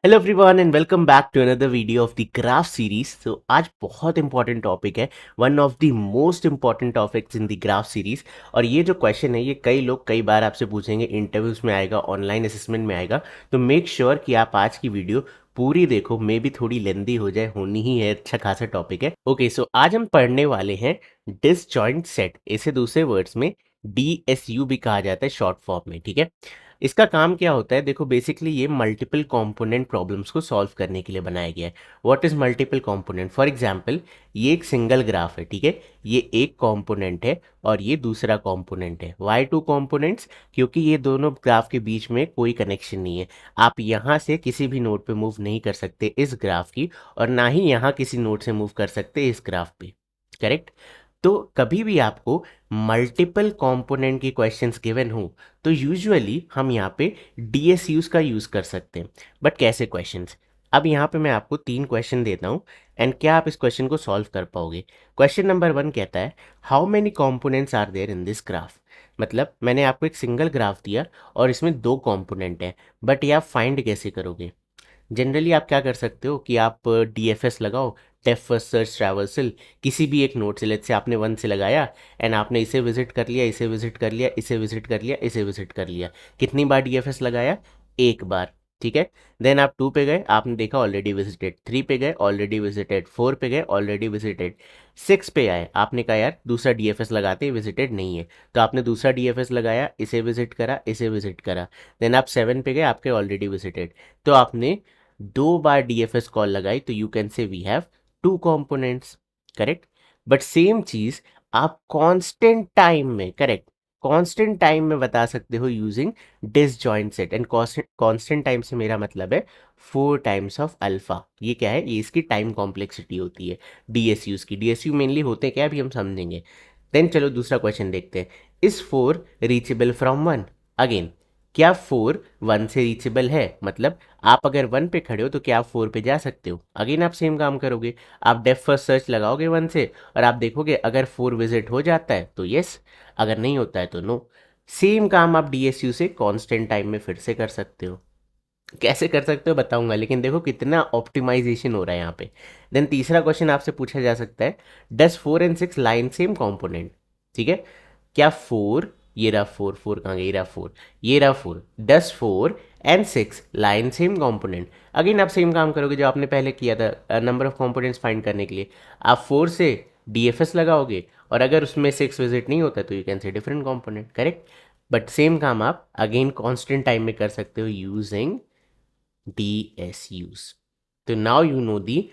Hello everyone and welcome back to another video of the graph series. तो आज बहुत important topic है, one of the most important topics in the graph series. और ये जो question है ये कई लोग कई बार आपसे पूछेंगे, इंटरव्यूज में आएगा, ऑनलाइन असेसमेंट में आएगा। तो मेक श्योर कि आप आज की वीडियो पूरी देखो, मे भी थोड़ी लेंदी हो जाए, होनी ही है, अच्छा खासा टॉपिक है। ओके सो आज हम पढ़ने वाले हैं डिसजॉइंट सेट। इसे दूसरे वर्ड्स में DSU भी कहा जाता है शॉर्ट फॉर्म में, ठीक है। इसका काम क्या होता है, देखो बेसिकली ये मल्टीपल कंपोनेंट प्रॉब्लम्स को सॉल्व करने के लिए बनाया गया है। What is multiple component? For example ये एक सिंगल ग्राफ है, ठीक है। ये एक कंपोनेंट है और ये दूसरा कंपोनेंट है। Why two components? क्योंकि ये दोनों ग्राफ के बीच में कोई कनेक्शन नहीं है। आप यहाँ से किसी भी नोड पे मूव नहीं कर सकते इस ग्राफ की, और ना ही यहाँ किसी नोड से मूव कर सकते इस ग्राफ पे, करेक्ट। तो कभी भी आपको मल्टीपल कंपोनेंट की क्वेश्चंस गिवन हो तो यूजुअली हम यहाँ पे DSUs का यूज़ कर सकते हैं। बट कैसे क्वेश्चंस? अब यहाँ पे मैं आपको 3 क्वेश्चन देता हूँ एंड क्या आप इस क्वेश्चन को सॉल्व कर पाओगे? क्वेश्चन नंबर 1 कहता है how many components are there in this graph. मतलब मैंने आपको एक सिंगल ग्राफ दिया और इसमें 2 कंपोनेंट हैं, बट ये आप फाइंड कैसे करोगे? जनरली आप क्या कर सकते हो कि आप DFS लगाओ, डेप्थ फर्स्ट सर्च ट्रैवर्सल, किसी भी एक नोड से, लेट्स से आपने 1 से लगाया एंड आपने इसे विजिट कर लिया, इसे विजिट कर लिया, इसे विजिट कर लिया, इसे विजिट कर लिया। कितनी बार DFS लगाया? एक बार, ठीक है। देन आप 2 पे गए, आपने देखा ऑलरेडी विजिटेड, 3 पे गए ऑलरेडी विजिटेड, 4 पे गए ऑलरेडी विजिटेड, 6 पे आए, आपने कहा यार दूसरा DFS लगाते हैं, विजिटेड नहीं है, तो आपने दूसरा DFS लगाया, इसे विजिट करा, इसे विजिट करा। देन आप 7 पे गए, आपके ऑलरेडी विजिटेड, तो आपने 2 बार DFS कॉल लगाई, तो you can say we have 2 components, correct. But same चीज आप कांस्टेंट टाइम में, करेक्ट, कांस्टेंट टाइम में बता सकते हो using disjoint set. And constant time से मेरा मतलब है 4 टाइम्स ऑफ अल्फा। ये क्या है? ये इसकी टाइम कॉम्प्लेक्सिटी होती है DSUs की। DSU मेनली होते हैं क्या, अभी हम समझेंगे। देन चलो दूसरा क्वेश्चन देखते हैं। Is 4 reachable from 1? अगेन, क्या 4 1 से रीचेबल है? मतलब आप अगर 1 पे खड़े हो तो क्या आप 4 पे जा सकते हो? अगेन आप सेम काम करोगे, आप डेप्थ फर्स्ट सर्च लगाओगे 1 से और आप देखोगे अगर 4 विजिट हो जाता है तो यस, अगर नहीं होता है तो नो। सेम काम आप DSU से कांस्टेंट टाइम में फिर से कर सकते हो। कैसे कर सकते हो बताऊंगा, लेकिन देखो कितना ऑप्टिमाइजेशन हो रहा है यहाँ पे। देन तीसरा क्वेश्चन आपसे पूछा जा सकता है, डस 4 एंड 6 लाइन सेम कॉम्पोनेंट? ठीक है, क्या 4, ये रहा 4, 4 कहाँ गया, ये रहा 4, ये रहा 4, डस 4 and 6 line same component? Again आप सेम काम करोगे जो आपने पहले किया था नंबर ऑफ कॉम्पोनेंट्स फाइंड करने के लिए। आप 4 से DFS लगाओगे और अगर उसमें 6 विजिट नहीं होता तो यू कैन से different component, correct. But same काम आप अगेन कांस्टेंट टाइम में कर सकते हो यूजिंग DSUs। तो now you know the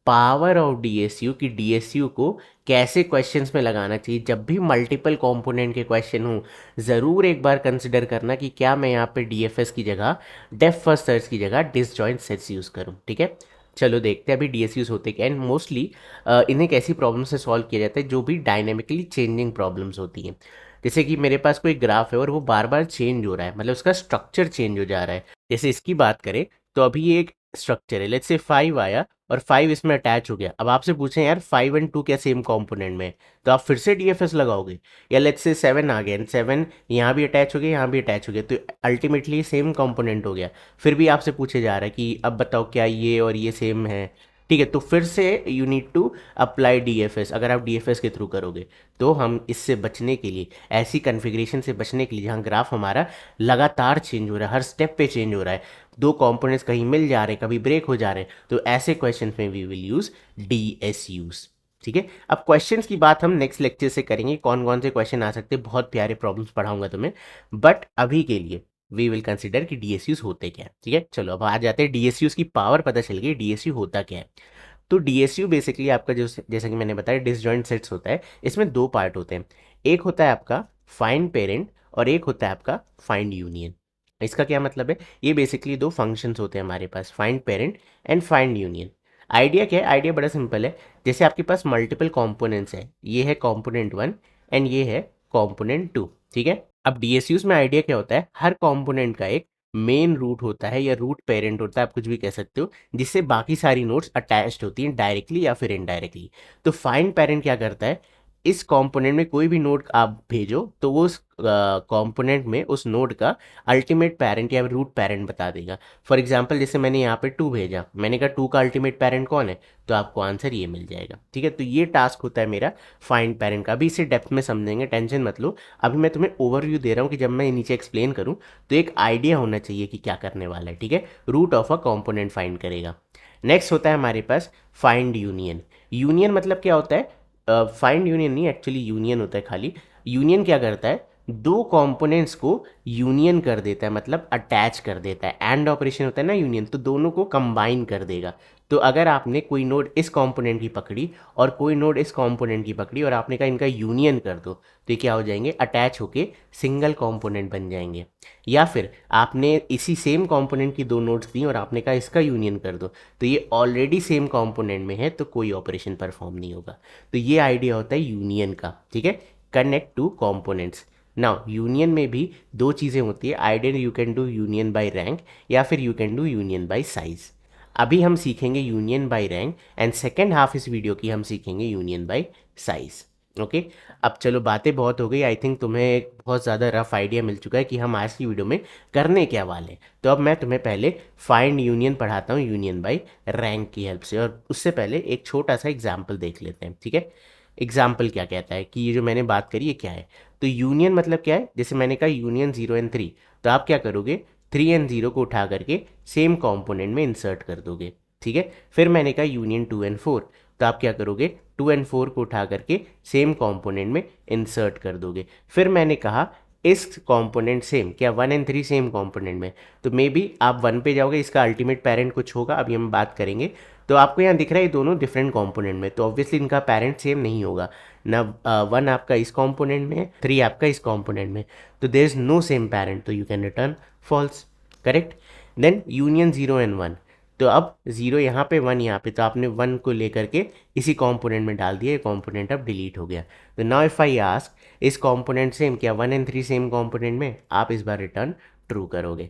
power of DSU कि DSU को कैसे क्वेश्चंस में लगाना चाहिए। जब भी मल्टीपल कंपोनेंट के क्वेश्चन हो ज़रूर एक बार कंसिडर करना कि क्या मैं यहाँ पे DFS की जगह, डेप्थ फर्स्ट सर्च की जगह डिसजॉइंट सेट्स यूज़ करूँ, ठीक है। चलो देखते हैं अभी DSUs होते क्या। एंड मोस्टली इन्हें कैसी प्रॉब्लम से सॉल्व किया जाता है जो भी डायनेमिकली चेंजिंग प्रॉब्लम्स होती हैं। जैसे कि मेरे पास कोई ग्राफ है और वो बार बार चेंज हो रहा है, मतलब उसका स्ट्रक्चर चेंज हो जा रहा है। जैसे इसकी बात करें तो अभी ये एक स्ट्रक्चर है, लेट्स से 5 आया और 5 इसमें अटैच हो गया। अब आपसे पूछें यार 5 एंड 2 क्या सेम कंपोनेंट में है, तो आप फिर से DFS लगाओगे। या लेट्स से 7 आ गया एंड 7 यहाँ भी अटैच हो गया, यहाँ भी अटैच हो गया, तो अल्टीमेटली सेम कंपोनेंट हो गया। फिर भी आपसे पूछे जा रहा है कि अब बताओ क्या ये और ये सेम है, ठीक है। तो फिर से you need to apply DFS। अगर आप DFS के थ्रू करोगे तो हम इससे बचने के लिए, ऐसी कन्फिग्रेशन से बचने के लिए जहाँ ग्राफ हमारा लगातार चेंज हो रहा है, हर स्टेप पे चेंज हो रहा है, 2 कंपोनेंट्स कहीं मिल जा रहे हैं, कभी ब्रेक हो जा रहे हैं, तो ऐसे क्वेश्चन में वी विल यूज DSUs, ठीक है। अब क्वेश्चंस की बात हम नेक्स्ट लेक्चर से करेंगे, कौन कौन से क्वेश्चन आ सकते हैं, बहुत प्यारे प्रॉब्लम्स पढ़ाऊंगा तुम्हें। बट अभी के लिए वी विल कंसिडर कि DSUs होते क्या है, ठीक है। चलो अब आ जाते हैं DSUs की पावर पता चल गई, DSU होता क्या है। तो DSU बेसिकली आपका जो, जैसा कि मैंने बताया, डिसजॉइंट सेट्स होता है। इसमें 2 पार्ट होते हैं, एक होता है आपका फाइंड पेरेंट और एक होता है आपका फाइंड यूनियन। इसका क्या मतलब है? ये बेसिकली 2 फंक्शंस होते हैं हमारे पास, find parent and find union. Idea क्या है? आइडिया बड़ा सिंपल है। जैसे आपके पास मल्टीपल कंपोनेंट्स है, ये है कंपोनेंट 1 एंड ये है कंपोनेंट 2, ठीक है। अब DSUs में आइडिया क्या होता है, हर कंपोनेंट का एक मेन रूट होता है या रूट पेरेंट होता है, आप कुछ भी कह सकते हो, जिससे बाकी सारी नोड्स अटैच्ड होती हैं डायरेक्टली या फिर इनडायरेक्टली। तो फाइंड पेरेंट क्या करता है, इस कंपोनेंट में कोई भी नोड आप भेजो तो वो उस कंपोनेंट में उस नोड का अल्टीमेट पेरेंट या रूट पेरेंट बता देगा। फॉर एग्जांपल जैसे मैंने यहाँ पे 2 भेजा, मैंने कहा 2 का अल्टीमेट पेरेंट कौन है, तो आपको आंसर ये मिल जाएगा। ठीक है, तो ये टास्क होता है मेरा फाइंड पेरेंट का। अभी इसे डेप्थ में समझेंगे, टेंशन मत लो। अभी मैं तुम्हें ओवरव्यू दे रहा हूँ कि जब मैं नीचे एक्सप्लेन करूँ तो एक आइडिया होना चाहिए कि क्या करने वाला है। ठीक है, root of a component find करेगा। नेक्स्ट होता है हमारे पास फाइंड यूनियन। यूनियन मतलब क्या होता है, फाइंड यूनियन नहीं, एक्चुअली यूनियन होता है खाली। यूनियन क्या करता है, दो कंपोनेंट्स को यूनियन कर देता है, मतलब अटैच कर देता है। एंड ऑपरेशन होता है ना यूनियन, तो दोनों को कंबाइन कर देगा। तो अगर आपने कोई नोड इस कंपोनेंट की पकड़ी और कोई नोड इस कंपोनेंट की पकड़ी और आपने कहा इनका यूनियन कर दो, तो ये क्या हो जाएंगे, अटैच होके सिंगल कंपोनेंट बन जाएंगे। या फिर आपने इसी सेम कंपोनेंट की दो नोड्स दी और आपने कहा इसका यूनियन कर दो, तो ये ऑलरेडी सेम कंपोनेंट में है तो कोई ऑपरेशन परफॉर्म नहीं होगा। तो ये आइडिया होता है यूनियन का। ठीक है, connect two components. Now union में भी दो चीज़ें होती है, ideal you can do union by rank या फिर you can do union by size. अभी हम सीखेंगे union by rank and second half इस वीडियो की हम सीखेंगे यूनियन बाय साइज। ओके, अब चलो बातें बहुत हो गई, आई थिंक तुम्हें एक बहुत ज़्यादा रफ आइडिया मिल चुका है कि हम आज की वीडियो में करने क्या वाले हैं। तो अब मैं तुम्हें पहले फाइंड यूनियन पढ़ाता हूँ यूनियन बाय रैंक की हेल्प से, और उससे पहले एक छोटा सा एग्जाम्पल देख लेते हैं। ठीक है, एग्जाम्पल क्या कहता है कि ये जो मैंने बात करी ये क्या है। तो यूनियन मतलब क्या है, जैसे मैंने कहा यूनियन 0 एंड 3, तो आप क्या करोगे, 3 एंड 0 को उठा करके सेम कंपोनेंट में इंसर्ट कर दोगे। ठीक है, फिर मैंने कहा यूनियन 2 एंड 4, तो आप क्या करोगे, 2 एंड 4 को उठा करके सेम कंपोनेंट में इंसर्ट कर दोगे। फिर मैंने कहा इस कंपोनेंट सेम, क्या 1 एंड 3 सेम कंपोनेंट में, तो मे बी आप 1 पे जाओगे, इसका अल्टीमेट पेरेंट कुछ होगा, अभी हम बात करेंगे। तो आपको यहाँ दिख रहा है ये दोनों डिफरेंट कंपोनेंट में, तो ऑब्वियसली इनका पेरेंट सेम नहीं होगा ना। 1 आपका इस कंपोनेंट में है, 3 आपका इस कंपोनेंट में, तो there is no same parent, तो you can return false. Correct. Then union 0 and 1, तो अब 0 यहाँ पे 1 यहाँ पे, तो आपने 1 को लेकर के इसी कंपोनेंट में डाल दिया, ये कंपोनेंट अब डिलीट हो गया। तो नाउ इफ आई आस्क इस कंपोनेंट सेम, क्या 1 एंड 3 सेम कंपोनेंट में, आप इस बार रिटर्न ट्रू करोगे।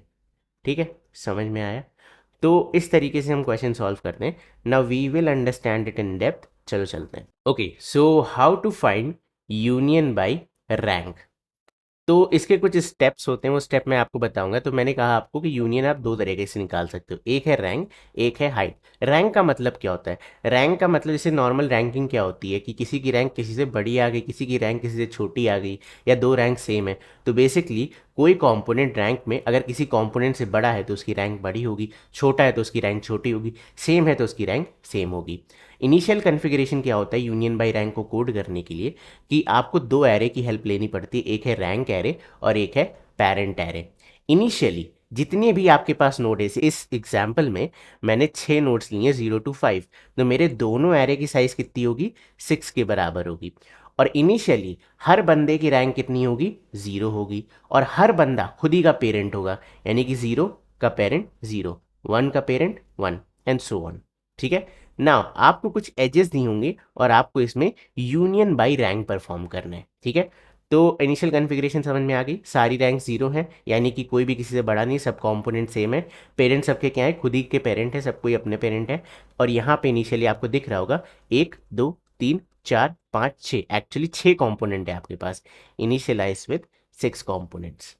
ठीक है, समझ में आया। तो इस तरीके से हम क्वेश्चन सॉल्व करते हैं। Now we will understand it in depth, चलो चलते हैं। Okay, so how to find union by rank. तो इसके कुछ स्टेप्स होते हैं, वो स्टेप मैं आपको बताऊंगा। तो मैंने कहा आपको कि यूनियन आप दो तरीके से निकाल सकते हो, एक है रैंक, एक है हाइट। रैंक का मतलब क्या होता है, रैंक का मतलब जैसे नॉर्मल रैंकिंग क्या होती है कि किसी की रैंक किसी से बड़ी आ गई, किसी की रैंक किसी से छोटी आ गई, या दो रैंक सेम है। तो बेसिकली कोई कंपोनेंट रैंक में अगर किसी कंपोनेंट से बड़ा है तो उसकी रैंक बड़ी होगी, छोटा है तो उसकी रैंक छोटी होगी, सेम है तो उसकी रैंक सेम होगी। इनिशियल कॉन्फ़िगरेशन क्या होता है यूनियन बाय रैंक को कोड करने के लिए, कि आपको दो एरे की हेल्प लेनी पड़ती है, एक है रैंक एरे और एक है पेरेंट एरे। इनिशियली जितने भी आपके पास नोड है, इस एग्जाम्पल में मैंने 6 नोड्स लिए 0 to 5, तो मेरे दोनों एरे की साइज कितनी होगी, 6 के बराबर होगी। और इनिशियली हर बंदे की रैंक कितनी होगी, 0 होगी, और हर बंदा खुद ही का पेरेंट होगा, यानी कि 0 का पेरेंट 0, 1 का पेरेंट 1 एंड सो ऑन। ठीक है, नाउ आपको कुछ एजेस दी होंगी और आपको इसमें यूनियन बाय रैंक परफॉर्म करना है। ठीक है, तो इनिशियल कॉन्फ़िगरेशन समझ में आ गई, सारी रैंक 0 है, यानी कि कोई भी किसी से बड़ा नहीं, सब कंपोनेंट सेम है। पेरेंट सबके क्या है, खुद ही के पेरेंट है, सब कोई अपने पेरेंट है। और यहाँ पे इनिशियली आपको दिख रहा होगा 1 2 3 4 5 6, एक्चुअली 6 कंपोनेंट है आपके पास, initialize with 6 components.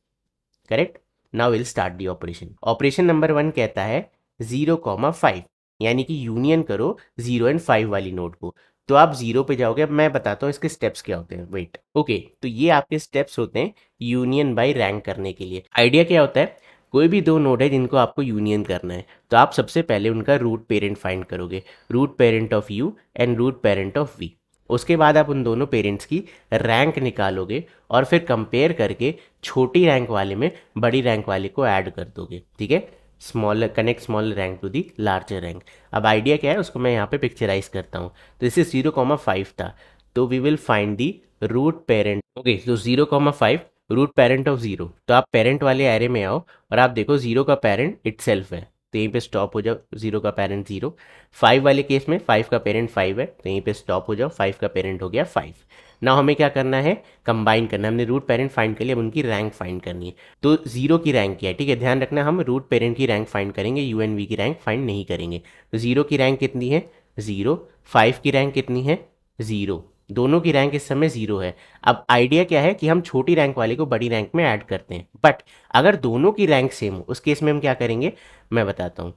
Correct. Now will start the operation. Operation number 1 कहता है 0,5, यानी कि यूनियन करो 0 एंड 5 वाली नोड को। तो आप 0 पे जाओगे, अब मैं बताता हूँ इसके स्टेप्स क्या होते हैं, वेट। ओके, तो ये आपके स्टेप्स होते हैं यूनियन बाय रैंक करने के लिए। आइडिया क्या होता है, कोई भी दो नोड है जिनको आपको यूनियन करना है, तो आप सबसे पहले उनका रूट पेरेंट फाइंड करोगे, root parent of u and root parent of v. उसके बाद आप उन दोनों पेरेंट्स की रैंक निकालोगे और फिर कंपेयर करके छोटी रैंक वाले में बड़ी रैंक वाले को ऐड कर दोगे। ठीक है, small connect small rank to the larger rank. अब आइडिया क्या है उसको मैं यहाँ पे पिक्चराइज करता हूँ। तो इसे 0,5 था, तो we will find the root parent. Okay, तो 0,5 रूट पेरेंट ऑफ 0, तो आप पेरेंट वाले एरे में आओ और आप देखो 0 का पेरेंट इटसेल्फ है, तो यहीं पे स्टॉप हो जाओ, 0 का पेरेंट 0। 5 वाले केस में 5 का पेरेंट 5 है, तो यहीं पे स्टॉप हो जाओ, 5 का पेरेंट हो गया 5। ना हमें क्या करना है, कंबाइन करना है। हमने रूट पेरेंट फाइंड कर लिया, अब उनकी रैंक फाइंड करनी है। तो 0 की रैंक क्या है, ठीक है, ध्यान रखना, हम रूट पेरेंट की रैंक फाइंड करेंगे, यू एन वी की रैंक फाइंड नहीं करेंगे। तो 0 की रैंक कितनी है, 0। 5 की रैंक कितनी है, 0। दोनों की रैंक इस समय 0 है। अब आइडिया क्या है कि हम छोटी रैंक वाले को बड़ी रैंक में ऐड करते हैं, बट अगर दोनों की रैंक सेम हो उस केस में हम क्या करेंगे मैं बताता हूँ।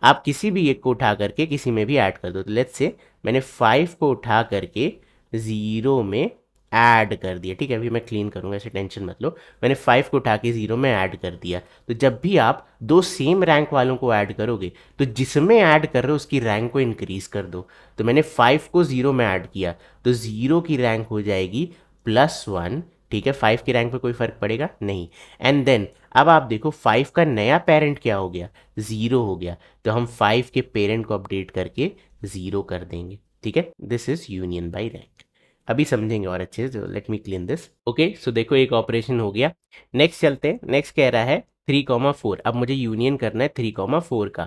आप किसी भी एक को उठा करके किसी में भी ऐड कर दो। तो लेट्स से मैंने 5 को उठा करके 0 में ऐड कर दिया, ठीक है। अभी मैं क्लीन करूँगा, ऐसे टेंशन मत लो। मैंने 5 को उठा के 0 में ऐड कर दिया। तो जब भी आप दो सेम रैंक वालों को ऐड करोगे तो जिसमें ऐड कर रहे हो उसकी रैंक को इंक्रीज कर दो। तो मैंने 5 को 0 में ऐड किया तो 0 की रैंक हो जाएगी +1, ठीक है। 5 की रैंक पे कोई फर्क पड़ेगा नहीं। एंड देन अब आप देखो 5 का नया पेरेंट क्या हो गया, 0 हो गया। तो हम 5 के पेरेंट को अपडेट करके 0 कर देंगे, ठीक है। This is union by rank. अभी समझेंगे और अच्छे से, let me clean this. Okay, so देखो एक ऑपरेशन हो गया। नेक्स्ट चलते हैं। नेक्स्ट कह रहा है 3,4। अब मुझे यूनियन करना है 3,4 का।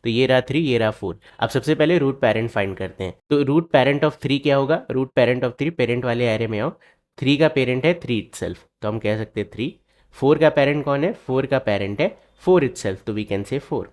तो ये रहा 3, ये रहा 4। अब सबसे पहले रूट पेरेंट फाइंड करते हैं। तो रूट पेरेंट ऑफ 3 क्या होगा, रूट पेरेंट ऑफ 3, पेरेंट वाले एरे में आओ। 3 का पेरेंट है 3 इटसेल्फ, तो हम कह सकते हैं 3। 4 का पेरेंट कौन है, 4 का पेरेंट है 4 इटसेल्फ, तो वी कैन से 4।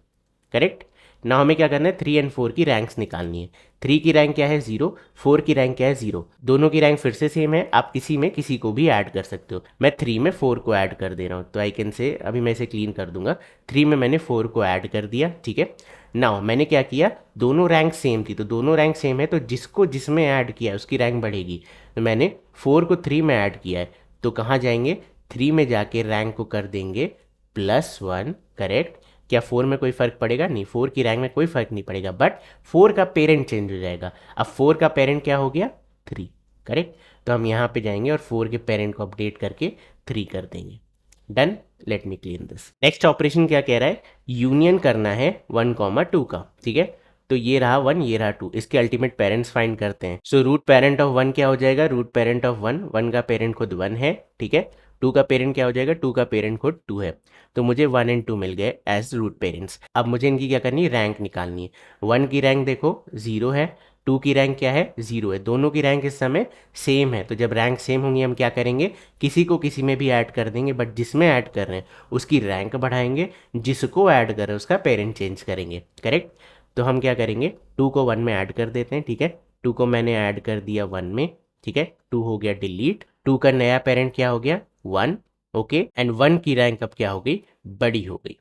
करेक्ट। ना हमें क्या करना है, 3 एंड 4 की रैंक्स निकालनी है। 3 की रैंक क्या है 0, 4 की रैंक क्या है 0। दोनों की रैंक फिर से सेम है, आप किसी में किसी को भी ऐड कर सकते हो। मैं 3 में 4 को ऐड कर दे रहा हूँ, तो आई कैन से, अभी मैं इसे क्लीन कर दूंगा। 3 में मैंने 4 को ऐड कर दिया, ठीक है। नाउ मैंने क्या किया, दोनों रैंक सेम थी, तो दोनों रैंक सेम है तो जिसको जिसमें ऐड किया है उसकी रैंक बढ़ेगी। तो मैंने 4 को 3 में ऐड किया है, तो कहाँ जाएंगे, 3 में जाके रैंक को कर देंगे +1। करेक्ट। क्या 4 में कोई फर्क पड़ेगा, नहीं, 4 की रैंक में कोई फर्क नहीं पड़ेगा, बट 4 का पेरेंट चेंज हो जाएगा। अब 4 का पेरेंट क्या हो गया 3। करेक्ट। तो हम यहाँ पे जाएंगे और 4 के पेरेंट को अपडेट करके 3 कर देंगे। Done. Late me clean this. Next operation क्या कह रहा है, यूनियन करना है 1,2 का, ठीक है। तो ये रहा 1, ये रहा 2, इसके अल्टीमेट पेरेंट्स फाइंड करते हैं। सो रूट पेरेंट ऑफ 1 क्या हो जाएगा, रूट पेरेंट ऑफ 1, 1 का पेरेंट खुद 1 है, ठीक है। 2 का पेरेंट क्या हो जाएगा, 2 का पेरेंट खुद 2 है। तो मुझे 1 एंड 2 मिल गए एज रूट पेरेंट्स। अब मुझे इनकी क्या करनी है, रैंक निकालनी है। 1 की रैंक देखो 0 है, 2 की रैंक क्या है 0 है। दोनों की रैंक इस समय सेम है, तो जब रैंक सेम होंगी हम क्या करेंगे, किसी को किसी में भी ऐड कर देंगे, बट जिसमें ऐड कर रहे हैं उसकी रैंक बढ़ाएंगे, जिसको ऐड कर रहे हैं उसका पेरेंट चेंज करेंगे। करेक्ट। तो हम क्या करेंगे, 2 को 1 में ऐड कर देते हैं, ठीक है। 2 को मैंने ऐड कर दिया 1 में, ठीक है। 2 हो गया डिलीट। 2 का नया पेरेंट क्या हो गया 1, ओके। एंड 1 की रैंक अब क्या हो गई, बड़ी हो गई,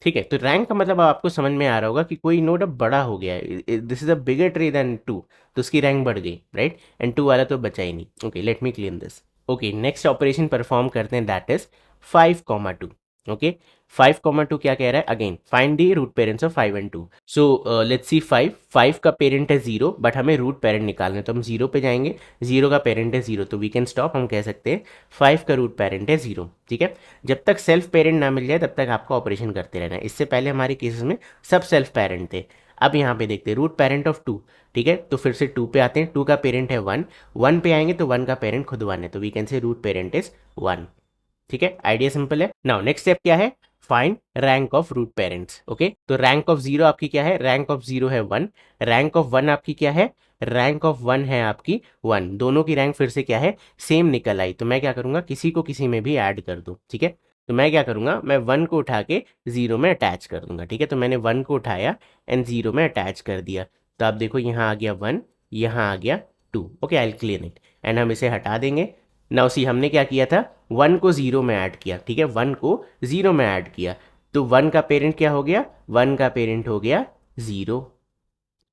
ठीक है। तो रैंक का मतलब आपको समझ में आ रहा होगा कि कोई नोड अब बड़ा हो गया है, this is a bigger tree than 2, तो उसकी रैंक बढ़ गई, राइट। एंड 2 वाला तो बचा ही नहीं। Okay, late me clean this. Okay, next operation perform करते हैं, दैट इज 5,2। ओके, 5,2 क्या कह रहा है, again find the root parents of 5 and 2। So let's see 5 का पेरेंट है 0, बट हमें रूट पेरेंट निकालना है, तो हम 0 पे जाएंगे। 0 का पेरेंट है 0, तो वी कैन स्टॉप, हम कह सकते हैं 5 का रूट पेरेंट है 0, ठीक है। जब तक सेल्फ पेरेंट ना मिल जाए तब तक आपको ऑपरेशन करते रहना है। इससे पहले हमारे केसेस में सब सेल्फ पेरेंट थे। अब यहाँ पे देखते हैं रूट पेरेंट ऑफ 2, ठीक है। तो फिर से 2 पे आते हैं, 2 का पेरेंट है 1, 1 पे आएंगे तो 1 का पेरेंट खुद 1 है, तो we can say root parent is 1, ठीक है। आइडिया सिंपल है। नाउ नेक्स्ट स्टेप क्या है, find rank of root parents. Okay, तो रैंक ऑफ 0 आपकी क्या है, रैंक ऑफ 0 है 1, रैंक ऑफ 1 आपकी क्या है, रैंक ऑफ 1 है आपकी 1। दोनों की रैंक फिर से क्या है, सेम निकल आई। तो मैं क्या करूंगा, किसी को किसी में भी ऐड कर दूं, ठीक है। तो मैं क्या करूंगा, मैं 1 को उठा के 0 में अटैच कर दूंगा, ठीक है। तो मैंने 1 को उठाया एंड 0 में अटैच कर दिया। तो आप देखो यहाँ आ गया 1, यहाँ आ गया 2। Okay, I will clean it and हम इसे हटा देंगे। नाउ सी हमने क्या किया था, 1 को 0 में ऐड किया, ठीक है। 1 को 0 में ऐड किया, तो 1 का पेरेंट क्या हो गया, 1 का पेरेंट हो गया 0,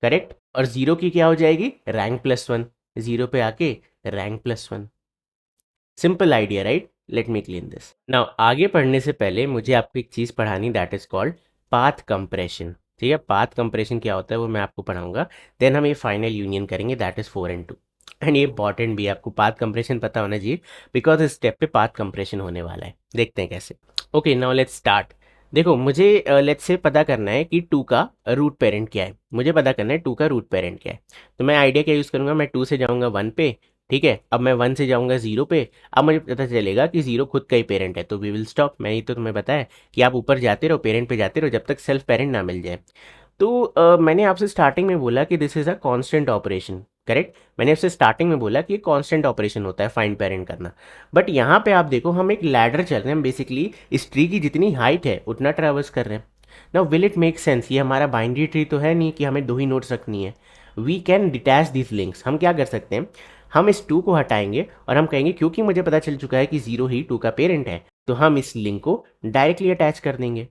करेक्ट। और 0 की क्या हो जाएगी, रैंक +1, 0 पे आके rank +1। Simple idea, right. Late me clean this. Now आगे पढ़ने से पहले मुझे आपको एक चीज़ पढ़ानी, that is called path compression, ठीक है। पाथ कंप्रेशन क्या होता है वो मैं आपको पढ़ाऊंगा, देन हम ये फाइनल यूनियन करेंगे, दैट इज 4 एंड 2। एंड ये इंपॉर्टेंट भी है, आपको पाथ कंप्रेशन पता होना चाहिए, बिकॉज इस स्टेप पे पाथ कंप्रेशन होने वाला है। देखते हैं कैसे। Okay, now let's start. देखो मुझे लेट्स से पता करना है कि 2 का रूट पेरेंट क्या है, मुझे पता करना है 2 का रूट पेरेंट क्या है। तो मैं आइडिया क्या यूज़ करूंगा, मैं 2 से जाऊंगा 1 पे, ठीक है। अब मैं 1 से जाऊंगा 0 पे, अब मुझे पता चलेगा कि 0 खुद का ही पेरेंट है, तो वी विल स्टॉप। मैंने तो तुम्हें बताया कि आप ऊपर जाते रहो, पेरेंट पे जाते रहो जब तक सेल्फ पेरेंट ना मिल जाए। तो मैंने आपसे स्टार्टिंग में बोला कि this is a constant operation, correct. मैंने आपसे स्टार्टिंग में बोला कि ये कांस्टेंट ऑपरेशन होता है फाइंड पेरेंट करना। बट यहाँ पे आप देखो हम एक लैडर चल रहे हैं, बेसिकली इस ट्री की जितनी हाइट है उतना ट्रैवर्स कर रहे हैं। Now will it make sense, ये हमारा बाइनरी ट्री तो है नहीं कि हमें 2 ही नोट्स रखनी है। We can detach this links. हम क्या कर सकते हैं, हम इस 2 को हटाएंगे और हम कहेंगे क्योंकि मुझे पता चल चुका है कि 0 ही 2 का पेरेंट है, तो हम इस लिंक को डायरेक्टली अटैच कर देंगे।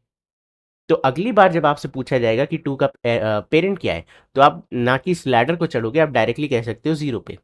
तो अगली बार जब आपसे पूछा जाएगा कि 2 का पेरेंट क्या है, तो आप ना कि इस लैडर को चढ़ोगे, आप डायरेक्टली कह सकते हो 0 पे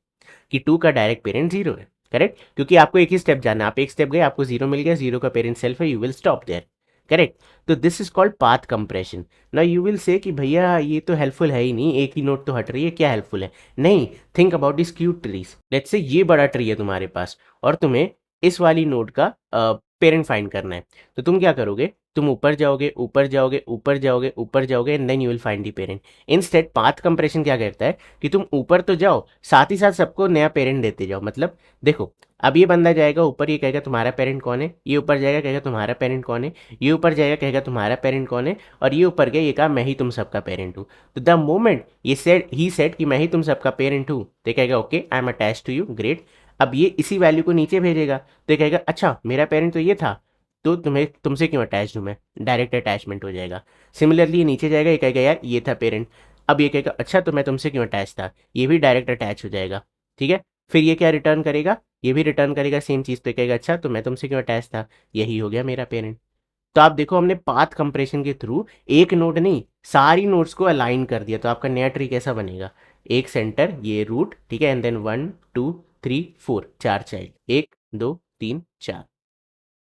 कि 2 का डायरेक्ट पेरेंट 0 है। करेक्ट, क्योंकि आपको एक ही स्टेप जाना है, आप एक स्टेप गए, आपको 0 मिल गया, 0 का पेरेंट सेल्फ है, you will stop there. Correct. तो this is called path compression. ना यू विल से कि भैया ये तो हेल्पफुल है ही नहीं, एक ही नोड तो हट रही है, क्या हेल्पफुल है? नहीं, think about this cute trees. Let's say ये बड़ा ट्री है तुम्हारे पास और तुम्हें इस वाली नोड का पेरेंट फाइंड करना है। तो तुम क्या करोगे? तुम ऊपर जाओगे, ऊपर जाओगे, ऊपर जाओगे, ऊपर जाओगे, and then you will find the parent. Instead path compression क्या कहता है कि तुम ऊपर तो जाओ, साथ ही साथ सबको नया पेरेंट देते जाओ। मतलब देखो, अब ये बंदा जाएगा ऊपर, ये कहेगा तुम्हारा पेरेंट कौन है, ये ऊपर जाएगा कहेगा तुम्हारा पेरेंट कौन है, ये ऊपर जाएगा कहेगा तुम्हारा पेरेंट कौन है, और ये ऊपर गया, ये कहा मैं ही तुम सबका पेरेंट हूँ। तो द मोमेंट ये सेड कि मैं ही तुम सबका पेरेंट हूँ, तो ये कहेगा okay I am attach to you, great. अब ये इसी वैल्यू को नीचे भेजेगा, तो ये कहेगा अच्छा मेरा पेरेंट तो ये था, तो तुम्हें तुमसे क्यों अटैच हूँ मैं, डायरेक्ट अटैचमेंट हो जाएगा। सिमिलरली ये नीचे जाएगा, ये कहेगा यार ये था पेरेंट, अब ये कहेगा अच्छा तो मैं तुमसे क्यों अटैच था, ये भी डायरेक्ट अटैच हो जाएगा। ठीक है, फिर ये क्या रिटर्न करेगा, ये भी रिटर्न करेगा सेम चीज़, तो कहेगा अच्छा तो मैं तुमसे क्यों अटैच था, यही हो गया मेरा पेरेंट। तो आप देखो हमने पाथ कंप्रेशन के थ्रू एक नोड नहीं सारी नोड्स को अलाइन कर दिया। तो आपका नया ट्री कैसा बनेगा? एक सेंटर, ये रूट, ठीक है, and then 1 2 3 4, 4 child, 1 2 3 4।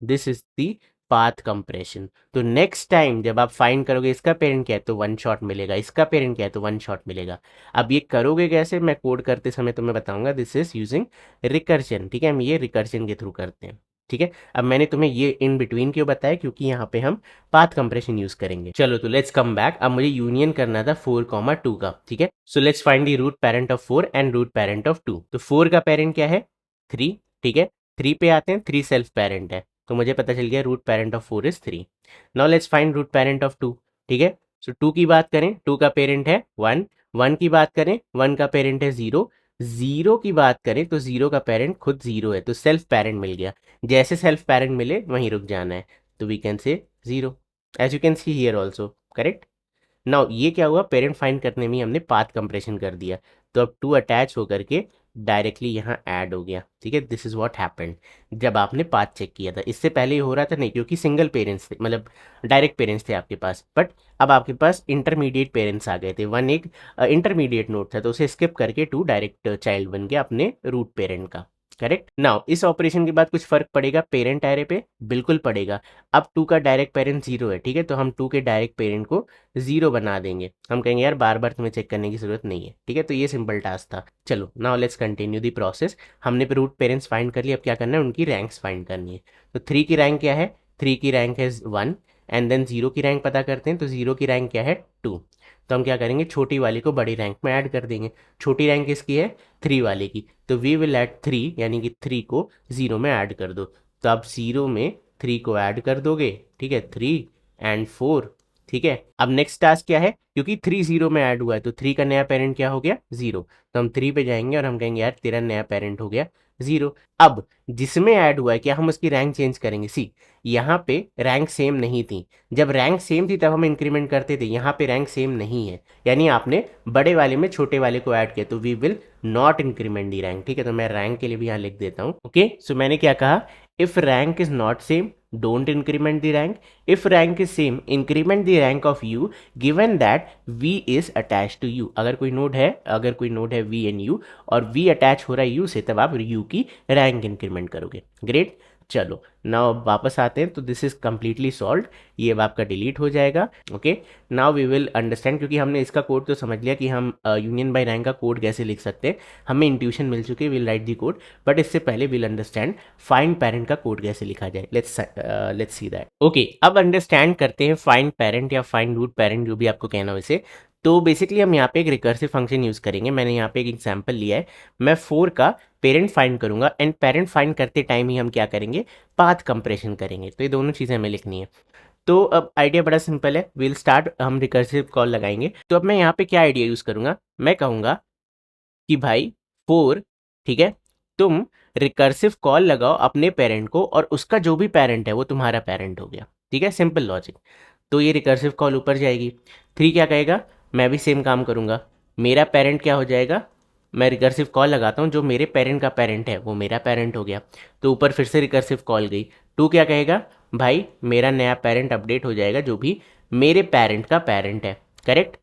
This is the path compression. तो नेक्स्ट टाइम जब आप फाइंड करोगे इसका पेरेंट क्या है तो वन शॉट मिलेगा, इसका पेरेंट क्या है तो वन शॉट मिलेगा। अब ये करोगे कैसे, मैं कोड करते समय तुम्हें बताऊंगा। This is using recursion. ठीक है, हम ये रिकर्जन के थ्रू करते हैं। ठीक है, अब मैंने तुम्हें ये इन बिटवीन क्यों बताया, क्योंकि यहाँ पे हम पाथ कंप्रेशन यूज करेंगे। चलो तो लेट्स कम बैक। अब मुझे यूनियन करना था 4, 2 का। ठीक है, so let's find the root parent of 4 and root parent of 2। तो 4 का पेरेंट क्या है? 3। ठीक है, 3 पे आते हैं, 3 सेल्फ पेरेंट है, तो मुझे पता चल गया root parent of 4 is 3। Now let's find root parent of 2। ठीक है, सो 2 की बात करें, 2 का पेरेंट है 1। 1 की बात करें, 1 का पेरेंट है 0। 0 की बात करें तो 0 का पेरेंट खुद 0 है, तो सेल्फ पेरेंट मिल गया। जैसे सेल्फ पेरेंट मिले वहीं रुक जाना है, तो we can say 0, as you can see here also. Correct. Now ये क्या हुआ, पेरेंट फाइंड करने में ही हमने पाथ कंप्रेशन कर दिया, तो अब 2 अटैच होकर के डायरेक्टली यहाँ ऐड हो गया। ठीक है, दिस इज व्हाट हैपेंड जब आपने पाथ चेक किया था। इससे पहले ये हो रहा था नहीं, क्योंकि सिंगल पेरेंट्स थे, मतलब डायरेक्ट पेरेंट्स थे आपके पास, बट अब आपके पास इंटरमीडिएट पेरेंट्स आ गए थे। 1 एक इंटरमीडिएट नोड था, तो उसे स्किप करके 2 डायरेक्ट चाइल्ड बन गया अपने रूट पेरेंट का। करेक्ट। नाउ इस ऑपरेशन के बाद कुछ फर्क पड़ेगा पेरेंट एरे पे? बिल्कुल पड़ेगा। अब 2 का डायरेक्ट पेरेंट 0 है, ठीक है, तो हम 2 के डायरेक्ट पेरेंट को 0 बना देंगे। हम कहेंगे यार बार बार तुम्हें चेक करने की जरूरत नहीं है। ठीक है, तो ये सिंपल टास्क था। चलो now let's continue the process. हमने पे रूट पेरेंट्स फाइंड कर लिया, अब क्या करना है, उनकी रैंक्स फाइंड करनी है। तो 3 की रैंक क्या है? 3 की रैंक है 1, एंड देन 0 की रैंक पता करते हैं, तो 0 की रैंक क्या है? 2। तो हम क्या करेंगे, छोटी वाली को बड़ी रैंक में ऐड कर देंगे। छोटी रैंक किसकी है? 3 वाले की, तो वी विल ऐड 3, यानी कि 3 को 0 में ऐड कर दो। तो आप 0 में 3 को ऐड कर दोगे, ठीक है, 3 एंड 4। ठीक है, अब नेक्स्ट टास्क क्या है, क्योंकि 3 0 में ऐड हुआ है, तो 3 का नया पेरेंट क्या हो गया? 0। तो हम 3 पे जाएंगे और हम कहेंगे यार तेरा नया पेरेंट हो गया 0। अब जिसमें ऐड हुआ है क्या हम उसकी रैंक चेंज करेंगे? सी, यहाँ पे रैंक सेम नहीं थी। जब रैंक सेम थी तब हम इंक्रीमेंट करते थे, यहाँ पे रैंक सेम नहीं है, यानी आपने बड़े वाले में छोटे वाले को ऐड किया, तो we will not increment the rank. ठीक है, तो मैं रैंक के लिए भी यहाँ लिख देता हूँ। ओके, सो मैंने क्या कहा, if rank is not same don't increment the rank, if rank is same increment the rank of u given that v is attach to u। अगर कोई नोड है v एंड u और v अटैच हो रहा है u से, तब आप u की रैंक इंक्रीमेंट करोगे। ग्रेट। चलो नाउ वापस आते हैं, तो दिस इज कंप्लीटली सॉल्व। ये अब आपका डिलीट हो जाएगा। Okay, now we will understand, क्योंकि हमने इसका कोड तो समझ लिया कि हम यूनियन बाय रैंक का कोड कैसे लिख सकते हैं, हमें इंट्यूशन मिल चुकी है, we'll write the code. But इससे पहले विल अंडरस्टैंड फाइंड पेरेंट का कोड कैसे लिखा जाए। Let's see that. ओके, अब अंडरस्टैंड करते हैं फाइंड पेरेंट या फाइंड रूट पेरेंट, जो भी आपको कहना हो इसे। तो बेसिकली हम यहाँ पे एक रिकर्सिव फंक्शन यूज करेंगे। मैंने यहाँ पे एक एग्जांपल लिया है, मैं 4 का पेरेंट फाइंड करूंगा, एंड पेरेंट फाइंड करते टाइम ही हम क्या करेंगे, पाथ कंप्रेशन करेंगे। तो ये दोनों चीज़ें हमें लिखनी है। तो अब आइडिया बड़ा सिंपल है, विल स्टार्ट, हम रिकर्सिव कॉल लगाएंगे। तो अब मैं यहाँ पे क्या आइडिया यूज़ करूँगा, मैं कहूँगा कि भाई 4, ठीक है, तुम रिकर्सिव कॉल लगाओ अपने पेरेंट को, और उसका जो भी पेरेंट है वो तुम्हारा पेरेंट हो गया। ठीक है, सिंपल लॉजिक। तो ये रिकर्सिव कॉल ऊपर जाएगी। 3 क्या कहेगा, मैं भी सेम काम करूँगा, मेरा पेरेंट क्या हो जाएगा? मैं रिकर्सिव कॉल लगाता हूँ, जो मेरे पेरेंट का पेरेंट है वो मेरा पेरेंट हो गया, तो ऊपर फिर से रिकर्सिव कॉल गई। टू क्या कहेगा, भाई मेरा नया पेरेंट अपडेट हो जाएगा जो भी मेरे पेरेंट का पेरेंट है, करेक्ट।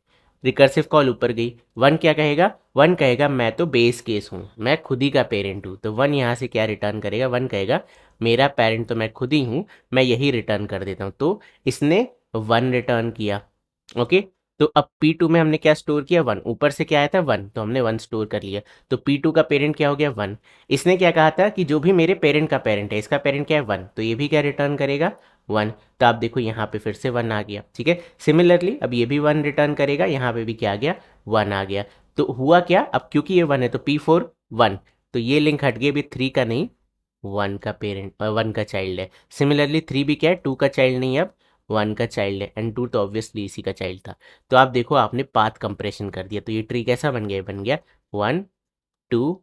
रिकर्सिव कॉल ऊपर गई। वन क्या कहेगा, वन कहेगा मैं तो बेस केस हूँ, मैं खुद ही का पेरेंट हूँ, तो वन यहाँ से क्या रिटर्न करेगा, वन कहेगा मेरा पेरेंट तो मैं खुद ही हूँ, मैं यही रिटर्न कर देता हूँ, तो इसने वन रिटर्न किया। ओके, तो अब P2 में हमने क्या स्टोर किया, वन, ऊपर से क्या आया था वन, तो हमने वन स्टोर कर लिया, तो P2 का पेरेंट क्या हो गया, वन। इसने क्या कहा था कि जो भी मेरे पेरेंट का पेरेंट है, इसका पेरेंट क्या है, वन, तो ये भी क्या रिटर्न करेगा, वन। तो आप देखो यहाँ पे फिर से वन आ गया, ठीक है। सिमिलरली अब ये भी वन रिटर्न करेगा, यहाँ पे भी क्या आ गया, वन आ गया। तो हुआ क्या, अब क्योंकि ये वन है तो P4 वन, तो ये लिंक हट गया, भी थ्री का नहीं, वन का पेरेंट, वन का चाइल्ड है। सिमिलरली थ्री भी क्या है, टू का चाइल्ड नहीं है, अब वन का चाइल्ड है, एंड टू तो ऑब्वियसली इसी का चाइल्ड था। तो आप देखो आपने पाथ कंप्रेशन कर दिया, तो ये ट्री कैसा बन गया, बन गया one, two,